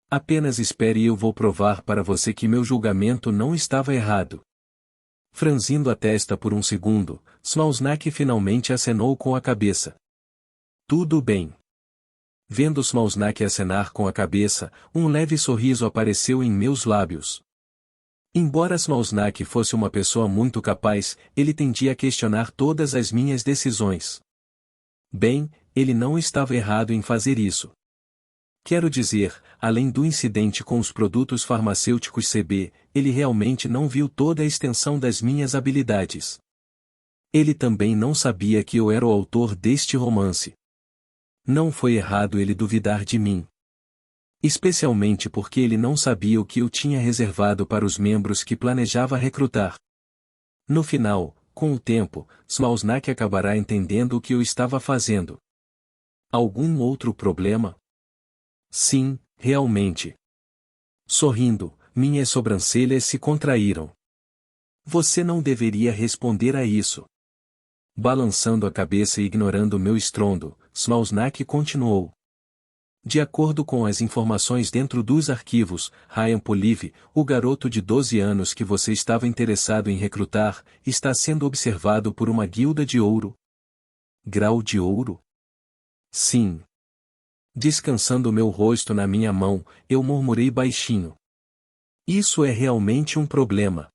Speaker 2: Apenas espere e eu vou provar para você que meu julgamento não estava errado. Franzindo a testa por um segundo, Smauznak finalmente acenou com a cabeça. Tudo bem. Vendo Smauznak acenar com a cabeça, um leve sorriso apareceu em meus lábios. Embora Smauznak fosse uma pessoa muito capaz, ele tendia a questionar todas as minhas decisões. Bem, ele não estava errado em fazer isso. Quero dizer, além do incidente com os produtos farmacêuticos CB, ele realmente não viu toda a extensão das minhas habilidades. Ele também não sabia que eu era o autor deste romance. Não foi errado ele duvidar de mim. Especialmente porque ele não sabia o que eu tinha reservado para os membros que planejava recrutar. No final, com o tempo, Smauznak acabará entendendo o que eu estava fazendo. Algum outro problema? Sim, realmente. Sorrindo, minhas sobrancelhas se contraíram. Você não deveria responder a isso. Balançando a cabeça e ignorando meu estrondo, Smauznak continuou. De acordo com as informações dentro dos arquivos, Ryan Polive, o garoto de 12 anos que você estava interessado em recrutar, está sendo observado por uma guilda de ouro. Grau de ouro? Sim. Descansando meu rosto na minha mão, eu murmurei baixinho. Isso é realmente um problema.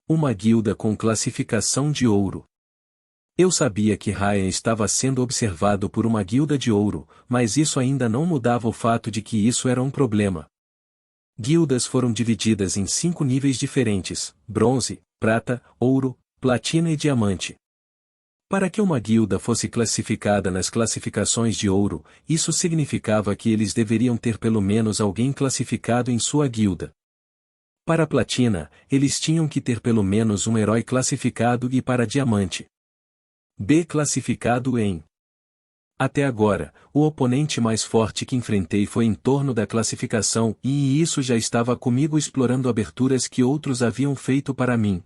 Speaker 2: Uma guilda com classificação de ouro. Eu sabia que Ryan estava sendo observado por uma guilda de ouro, mas isso ainda não mudava o fato de que isso era um problema. Guildas foram divididas em 5 níveis diferentes: bronze, prata, ouro, platina e diamante. Para que uma guilda fosse classificada nas classificações de ouro, isso significava que eles deveriam ter pelo menos alguém classificado em sua guilda. Para a platina, eles tinham que ter pelo menos um herói classificado e para diamante, B classificado em. Até agora, o oponente mais forte que enfrentei foi em torno da classificação e isso já estava comigo explorando aberturas que outros haviam feito para mim.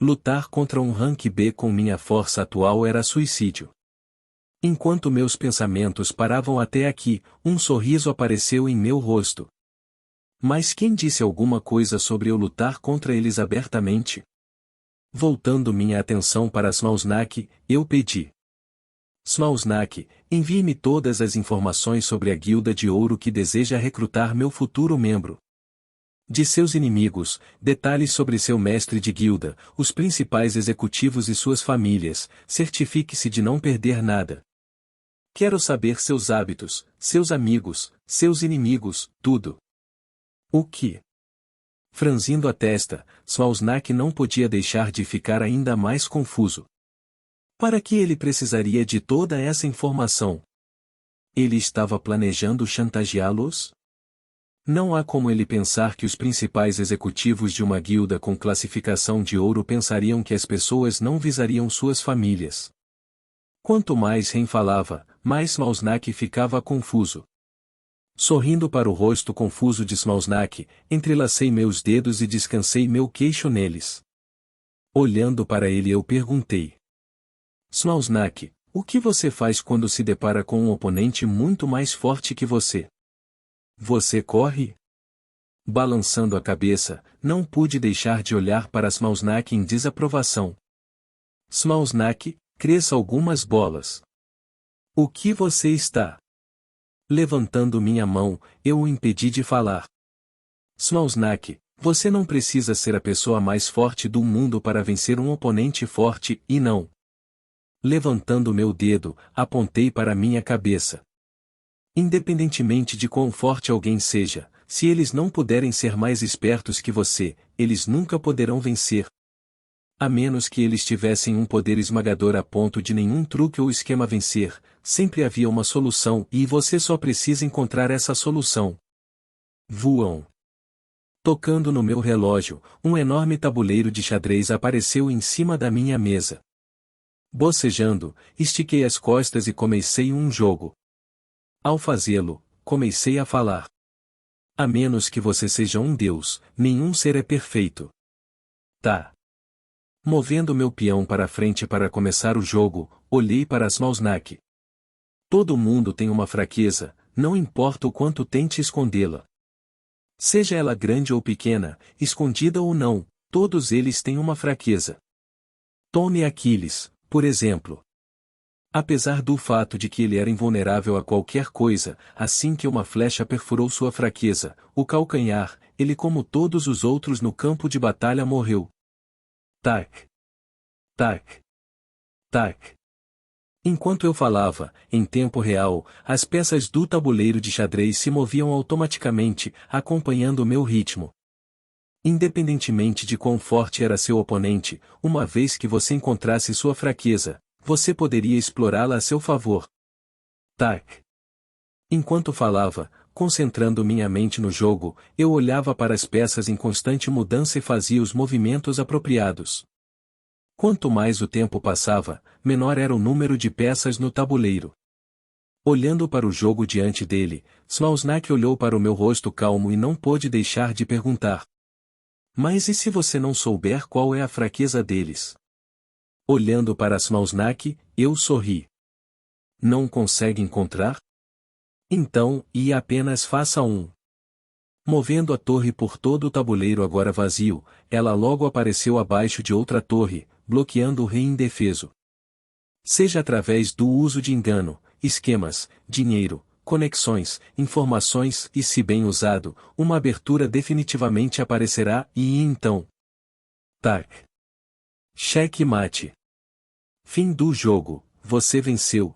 Speaker 2: Lutar contra um rank B com minha força atual era suicídio. Enquanto meus pensamentos paravam até aqui, um sorriso apareceu em meu rosto. Mas quem disse alguma coisa sobre eu lutar contra eles abertamente? Voltando minha atenção para Smauznak, eu pedi. Smauznak, envie-me todas as informações sobre a guilda de ouro que deseja recrutar meu futuro membro. De seus inimigos, detalhes sobre seu mestre de guilda, os principais executivos e suas famílias, certifique-se de não perder nada. Quero saber seus hábitos, seus amigos, seus inimigos, tudo. O que? Franzindo a testa, Smauznak não podia deixar de ficar ainda mais confuso. Para que ele precisaria de toda essa informação? Ele estava planejando chantageá-los? Não há como ele pensar que os principais executivos de uma guilda com classificação de ouro pensariam que as pessoas não visariam suas famílias. Quanto mais Ren falava, mais Smausnak ficava confuso. Sorrindo para o rosto confuso de Smausnak, entrelacei meus dedos e descansei meu queixo neles. Olhando para ele eu perguntei. Smausnak, o que você faz quando se depara com um oponente muito mais forte que você? Você corre? Balançando a cabeça, não pude deixar de olhar para Smausnak em desaprovação. Smausnak, cresça algumas bolas. O que você está? Levantando minha mão, eu o impedi de falar. Smausnak, você não precisa ser a pessoa mais forte do mundo para vencer um oponente forte, e não. Levantando meu dedo, apontei para minha cabeça. Independentemente de quão forte alguém seja, se eles não puderem ser mais espertos que você, eles nunca poderão vencer. A menos que eles tivessem um poder esmagador a ponto de nenhum truque ou esquema vencer, sempre havia uma solução e você só precisa encontrar essa solução. Voam. Tocando no meu relógio, um enorme tabuleiro de xadrez apareceu em cima da minha mesa. Bocejando, estiquei as costas e comecei um jogo. Ao fazê-lo, comecei a falar. A menos que você seja um deus, nenhum ser é perfeito. Tá. Movendo meu peão para frente para começar o jogo, olhei para Smausnak. Todo mundo tem uma fraqueza, não importa o quanto tente escondê-la. Seja ela grande ou pequena, escondida ou não, todos eles têm uma fraqueza. Tome Aquiles, por exemplo. Apesar do fato de que ele era invulnerável a qualquer coisa, assim que uma flecha perfurou sua fraqueza, o calcanhar, ele como todos os outros no campo de batalha morreu. Tac. Tac. Tac. Enquanto eu falava, em tempo real, as peças do tabuleiro de xadrez se moviam automaticamente, acompanhando o meu ritmo. Independentemente de quão forte era seu oponente, uma vez que você encontrasse sua fraqueza, você poderia explorá-la a seu favor. Tac. Enquanto falava, concentrando minha mente no jogo, eu olhava para as peças em constante mudança e fazia os movimentos apropriados. Quanto mais o tempo passava, menor era o número de peças no tabuleiro. Olhando para o jogo diante dele, Smausnak olhou para o meu rosto calmo e não pôde deixar de perguntar. Mas e se você não souber qual é a fraqueza deles? Olhando para Smausnak, eu sorri. Não consegue encontrar? Então, e apenas faça um. Movendo a torre por todo o tabuleiro agora vazio, ela logo apareceu abaixo de outra torre, bloqueando o rei indefeso. Seja através do uso de engano, esquemas, dinheiro, conexões, informações e se bem usado, uma abertura definitivamente aparecerá e então. Tac. Cheque mate. Fim do jogo, você venceu.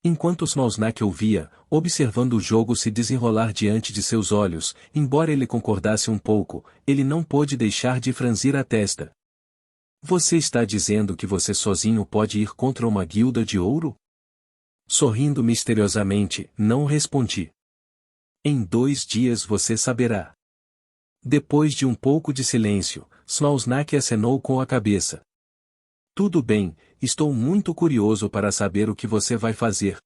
Speaker 2: Enquanto Smausnak ouvia, observando o jogo se desenrolar diante de seus olhos, embora ele concordasse um pouco, ele não pôde deixar de franzir a testa. Você está dizendo que você sozinho pode ir contra uma guilda de ouro? Sorrindo misteriosamente, não respondi. Em 2 dias você saberá. Depois de um pouco de silêncio, Smausnak acenou com a cabeça. Tudo bem, estou muito curioso para saber o que você vai fazer.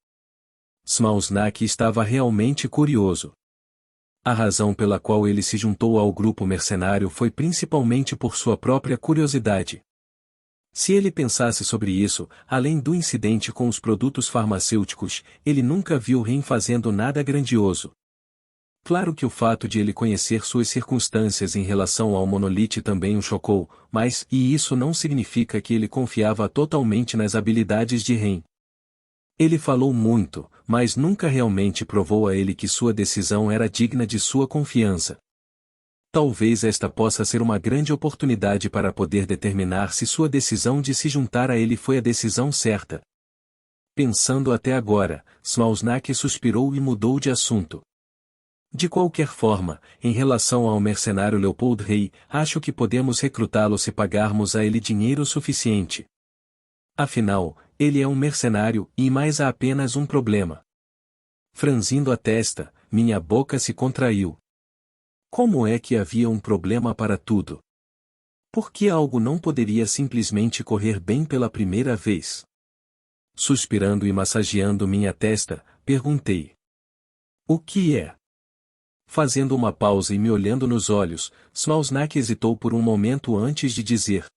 Speaker 2: Smausnak estava realmente curioso. A razão pela qual ele se juntou ao grupo mercenário foi principalmente por sua própria curiosidade. Se ele pensasse sobre isso, além do incidente com os produtos farmacêuticos, ele nunca viu Ren fazendo nada grandioso. Claro que o fato de ele conhecer suas circunstâncias em relação ao Monolith também o chocou, mas e isso não significa que ele confiava totalmente nas habilidades de Ren. Ele falou muito, mas nunca realmente provou a ele que sua decisão era digna de sua confiança. Talvez esta possa ser uma grande oportunidade para poder determinar se sua decisão de se juntar a ele foi a decisão certa. Pensando até agora, Smausnak suspirou e mudou de assunto. De qualquer forma, em relação ao mercenário Leopold Rey, acho que podemos recrutá-lo se pagarmos a ele dinheiro suficiente. Afinal, ele é um mercenário, e mais há apenas um problema. Franzindo a testa, minha boca se contraiu. Como é que havia um problema para tudo? Por que algo não poderia simplesmente correr bem pela primeira vez? Suspirando e massageando minha testa, perguntei. O que é? Fazendo uma pausa e me olhando nos olhos, Smausnak hesitou por um momento antes de dizer.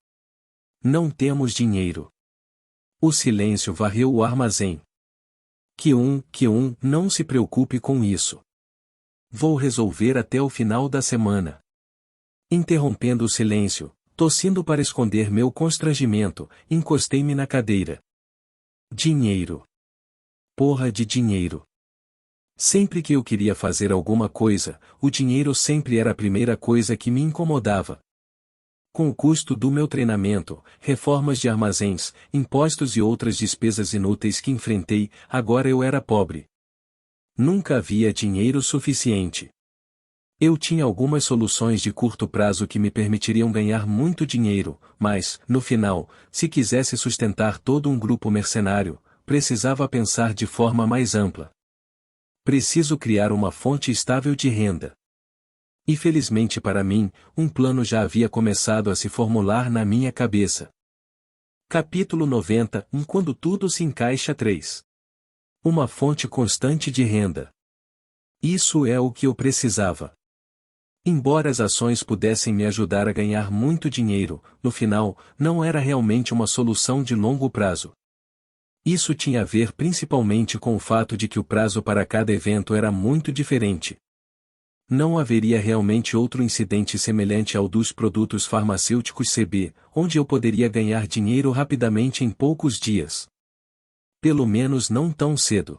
Speaker 2: Não temos dinheiro. O silêncio varreu o armazém. Não se preocupe com isso. Vou resolver até o final da semana. Interrompendo o silêncio, tossindo para esconder meu constrangimento, encostei-me na cadeira. Dinheiro. Porra de dinheiro. Sempre que eu queria fazer alguma coisa, o dinheiro sempre era a primeira coisa que me incomodava. Com o custo do meu treinamento, reformas de armazéns, impostos e outras despesas inúteis que enfrentei, agora eu era pobre. Nunca havia dinheiro suficiente. Eu tinha algumas soluções de curto prazo que me permitiriam ganhar muito dinheiro, mas, no final, se quisesse sustentar todo um grupo mercenário, precisava pensar de forma mais ampla. Preciso criar uma fonte estável de renda. E felizmente para mim, um plano já havia começado a se formular na minha cabeça. Capítulo 90, Quando tudo se encaixa 3. Uma fonte constante de renda. Isso é o que eu precisava. Embora as ações pudessem me ajudar a ganhar muito dinheiro, no final, não era realmente uma solução de longo prazo. Isso tinha a ver principalmente com o fato de que o prazo para cada evento era muito diferente. Não haveria realmente outro incidente semelhante ao dos produtos farmacêuticos CB, onde eu poderia ganhar dinheiro rapidamente em poucos dias. Pelo menos não tão cedo.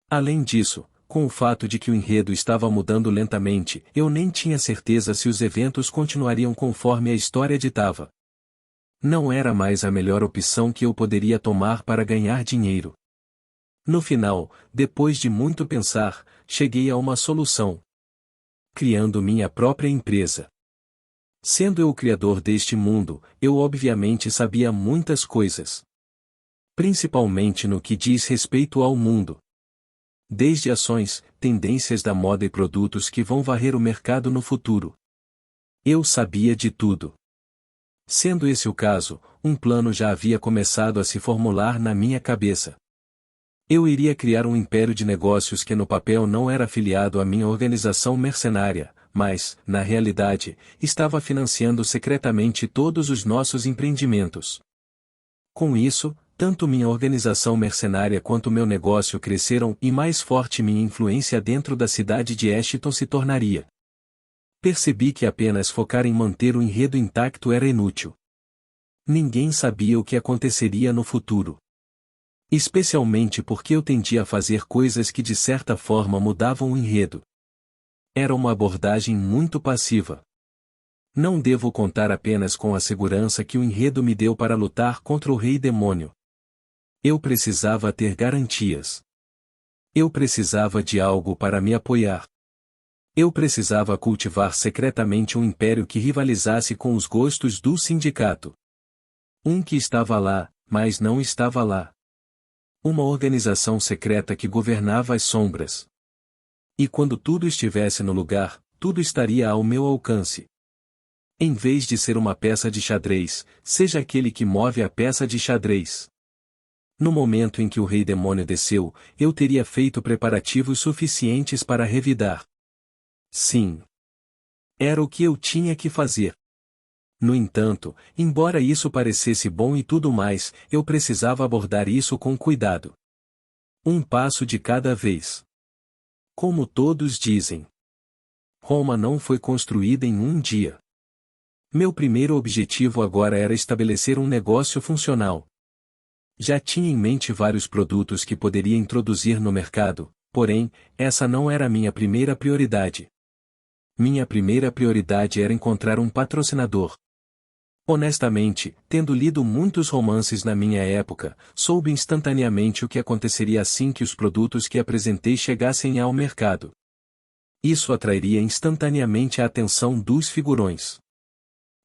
Speaker 2: Além disso, com o fato de que o enredo estava mudando lentamente, eu nem tinha certeza se os eventos continuariam conforme a história ditava. Não era mais a melhor opção que eu poderia tomar para ganhar dinheiro. No final, depois de muito pensar, cheguei a uma solução. Criando minha própria empresa. Sendo eu o criador deste mundo, eu obviamente sabia muitas coisas. Principalmente no que diz respeito ao mundo. Desde ações, tendências da moda e produtos que vão varrer o mercado no futuro. Eu sabia de tudo. Sendo esse o caso, um plano já havia começado a se formular na minha cabeça. Eu iria criar um império de negócios que no papel não era afiliado à minha organização mercenária, mas, na realidade, estava financiando secretamente todos os nossos empreendimentos. Com isso, tanto minha organização mercenária quanto meu negócio cresceram e mais forte minha influência dentro da cidade de Ashton se tornaria. Percebi que apenas focar em manter o enredo intacto era inútil. Ninguém sabia o que aconteceria no futuro. Especialmente porque eu tendia a fazer coisas que de certa forma mudavam o enredo. Era uma abordagem muito passiva. Não devo contar apenas com a segurança que o enredo me deu para lutar contra o rei demônio. Eu precisava ter garantias. Eu precisava de algo para me apoiar. Eu precisava cultivar secretamente um império que rivalizasse com os gostos do sindicato. Um que estava lá, mas não estava lá. Uma organização secreta que governava as sombras. E quando tudo estivesse no lugar, tudo estaria ao meu alcance. Em vez de ser uma peça de xadrez, seja aquele que move a peça de xadrez. No momento em que o rei demônio desceu, eu teria feito preparativos suficientes para revidar. Sim. Era o que eu tinha que fazer. No entanto, embora isso parecesse bom e tudo mais, eu precisava abordar isso com cuidado. Um passo de cada vez. Como todos dizem. Roma não foi construída em um dia. Meu primeiro objetivo agora era estabelecer um negócio funcional. Já tinha em mente vários produtos que poderia introduzir no mercado, porém, essa não era a minha primeira prioridade. Minha primeira prioridade era encontrar um patrocinador. Honestamente, tendo lido muitos romances na minha época, soube instantaneamente o que aconteceria assim que os produtos que apresentei chegassem ao mercado. Isso atrairia instantaneamente a atenção dos figurões.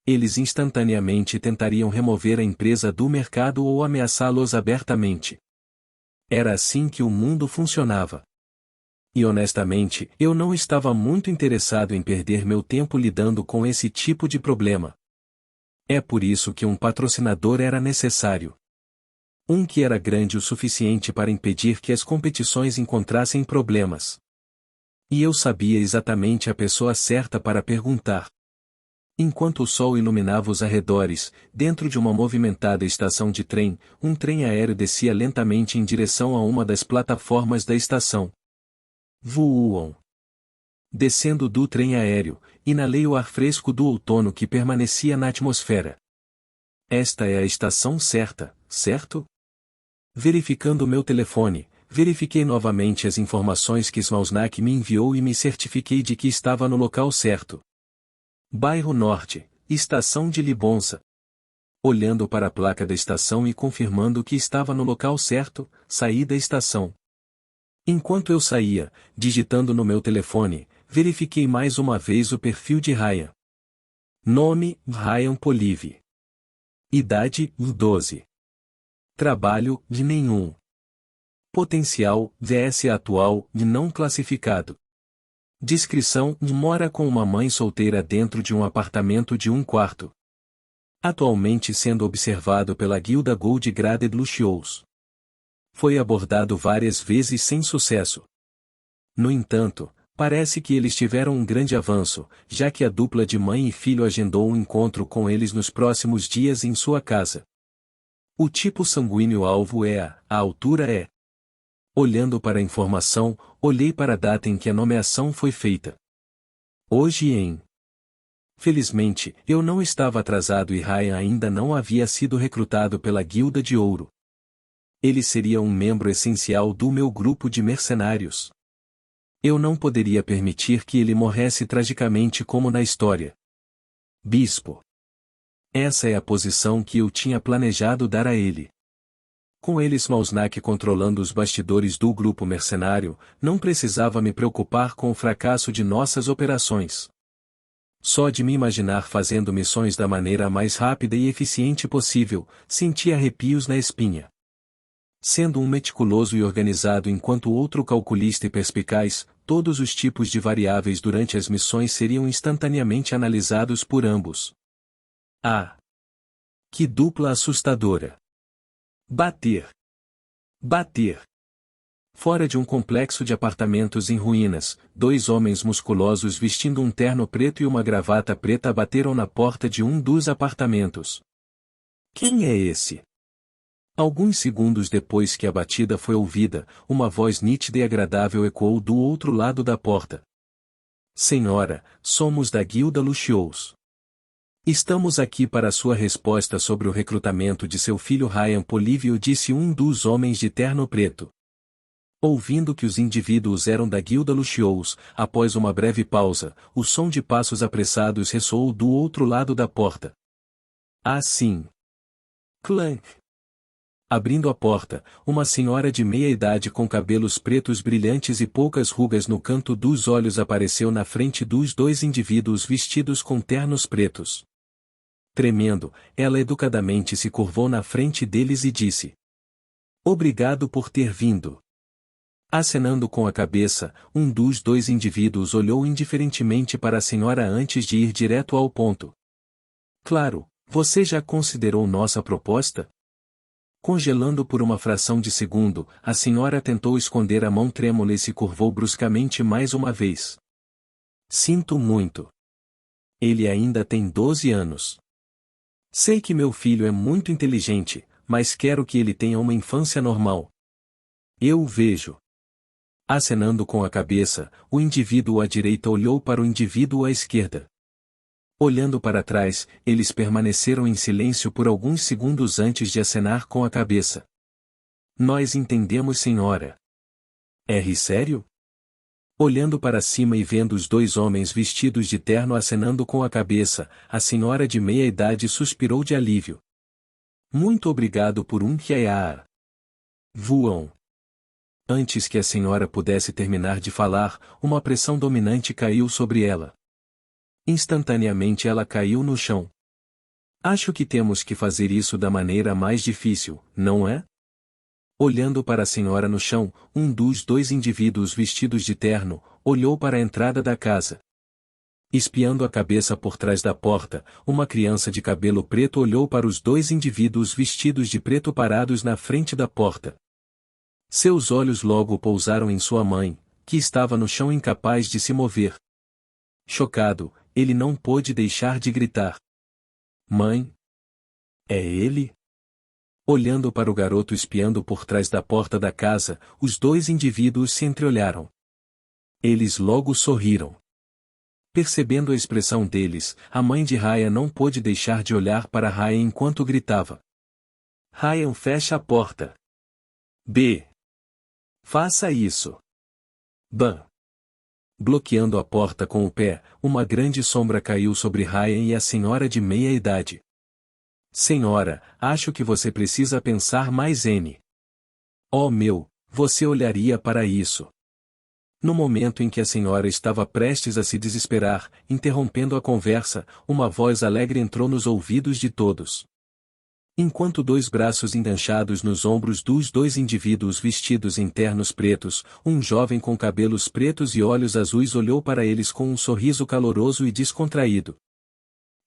Speaker 2: Eles instantaneamente tentariam remover a empresa do mercado ou ameaçá-los abertamente. Era assim que o mundo funcionava. E honestamente, eu não estava muito interessado em perder meu tempo lidando com esse tipo de problema. É por isso que um patrocinador era necessário. Um que era grande o suficiente para impedir que as competições encontrassem problemas. E eu sabia exatamente a pessoa certa para perguntar. Enquanto o sol iluminava os arredores, dentro de uma movimentada estação de trem, um trem aéreo descia lentamente em direção a uma das plataformas da estação. Voam. Descendo do trem aéreo, inalei o ar fresco do outono que permanecia na atmosfera. Esta é a estação certa, certo? Verificando meu telefone, verifiquei novamente as informações que Smalsnak me enviou e me certifiquei de que estava no local certo. Bairro Norte, Estação de Libonça. Olhando para a placa da estação e confirmando que estava no local certo, saí da estação. Enquanto eu saía, digitando no meu telefone, verifiquei mais uma vez o perfil de Ryan. Nome: Ryan Polive. Idade: 12. Trabalho: de nenhum. Potencial: vs atual, de não classificado. Descrição: mora com uma mãe solteira dentro de um apartamento de um quarto. Atualmente sendo observado pela guilda Gold Graded Luxuous. Foi abordado várias vezes sem sucesso. No entanto, parece que eles tiveram um grande avanço, já que a dupla de mãe e filho agendou um encontro com eles nos próximos dias em sua casa. O tipo sanguíneo alvo é a altura é. Olhando para a informação, olhei para a data em que a nomeação foi feita. Hoje em. Felizmente, eu não estava atrasado e Ryan ainda não havia sido recrutado pela Guilda de Ouro. Ele seria um membro essencial do meu grupo de mercenários. Eu não poderia permitir que ele morresse tragicamente como na história. Bispo. Essa é a posição que eu tinha planejado dar a ele. Com ele Smalsnak controlando os bastidores do grupo mercenário, não precisava me preocupar com o fracasso de nossas operações. Só de me imaginar fazendo missões da maneira mais rápida e eficiente possível, senti arrepios na espinha. Sendo um meticuloso e organizado enquanto outro calculista e perspicaz, todos os tipos de variáveis durante as missões seriam instantaneamente analisados por ambos. Ah! Que dupla assustadora! Bater. Bater. Fora de um complexo de apartamentos em ruínas, dois homens musculosos vestindo um terno preto e uma gravata preta bateram na porta de um dos apartamentos. Quem é esse? Alguns segundos depois que a batida foi ouvida, uma voz nítida e agradável ecoou do outro lado da porta. Senhora, somos da Guilda Luxuous. Estamos aqui para sua resposta sobre o recrutamento de seu filho Ryan Polívio, disse um dos homens de terno preto. Ouvindo que os indivíduos eram da Guilda Luxuous, após uma breve pausa, o som de passos apressados ressoou do outro lado da porta. Ah, sim. Clank. Abrindo a porta, uma senhora de meia-idade com cabelos pretos brilhantes e poucas rugas no canto dos olhos apareceu na frente dos dois indivíduos vestidos com ternos pretos. Tremendo, ela educadamente se curvou na frente deles e disse: Obrigado por ter vindo. Acenando com a cabeça, um dos dois indivíduos olhou indiferentemente para a senhora antes de ir direto ao ponto. Claro, você já considerou nossa proposta? Congelando por uma fração de segundo, a senhora tentou esconder a mão trêmula e se curvou bruscamente mais uma vez. Sinto muito. Ele ainda tem 12 anos. Sei que meu filho é muito inteligente, mas quero que ele tenha uma infância normal. Eu o vejo. Acenando com a cabeça, o indivíduo à direita olhou para o indivíduo à esquerda. Olhando para trás, eles permaneceram em silêncio por alguns segundos antes de acenar com a cabeça. Nós entendemos, senhora. R sério? Olhando para cima e vendo os dois homens vestidos de terno acenando com a cabeça, a senhora de meia-idade suspirou de alívio. Muito obrigado por um Kiaar. Voam. Antes que a senhora pudesse terminar de falar, uma pressão dominante caiu sobre ela. Instantaneamente ela caiu no chão. Acho que temos que fazer isso da maneira mais difícil, não é? Olhando para a senhora no chão, um dos dois indivíduos vestidos de terno, olhou para a entrada da casa. Espiando a cabeça por trás da porta, uma criança de cabelo preto olhou para os dois indivíduos vestidos de preto parados na frente da porta. Seus olhos logo pousaram em sua mãe, que estava no chão incapaz de se mover. Chocado, ele não pôde deixar de gritar: "Mãe? É ele?" Olhando para o garoto espiando por trás da porta da casa, os dois indivíduos se entreolharam. Eles logo sorriram. Percebendo a expressão deles, a mãe de Ryan não pôde deixar de olhar para Ryan enquanto gritava: "Ryan, fecha a porta. B. Faça isso. Ban." Bloqueando a porta com o pé, uma grande sombra caiu sobre Ryan e a senhora de meia-idade. "Senhora, acho que você precisa pensar mais N. Oh meu, você olharia para isso." No momento em que a senhora estava prestes a se desesperar, interrompendo a conversa, uma voz alegre entrou nos ouvidos de todos. Enquanto dois braços enganchados nos ombros dos dois indivíduos vestidos em ternos pretos, um jovem com cabelos pretos e olhos azuis olhou para eles com um sorriso caloroso e descontraído.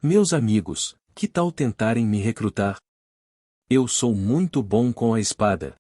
Speaker 2: "Meus amigos, que tal tentarem me recrutar? Eu sou muito bom com a espada."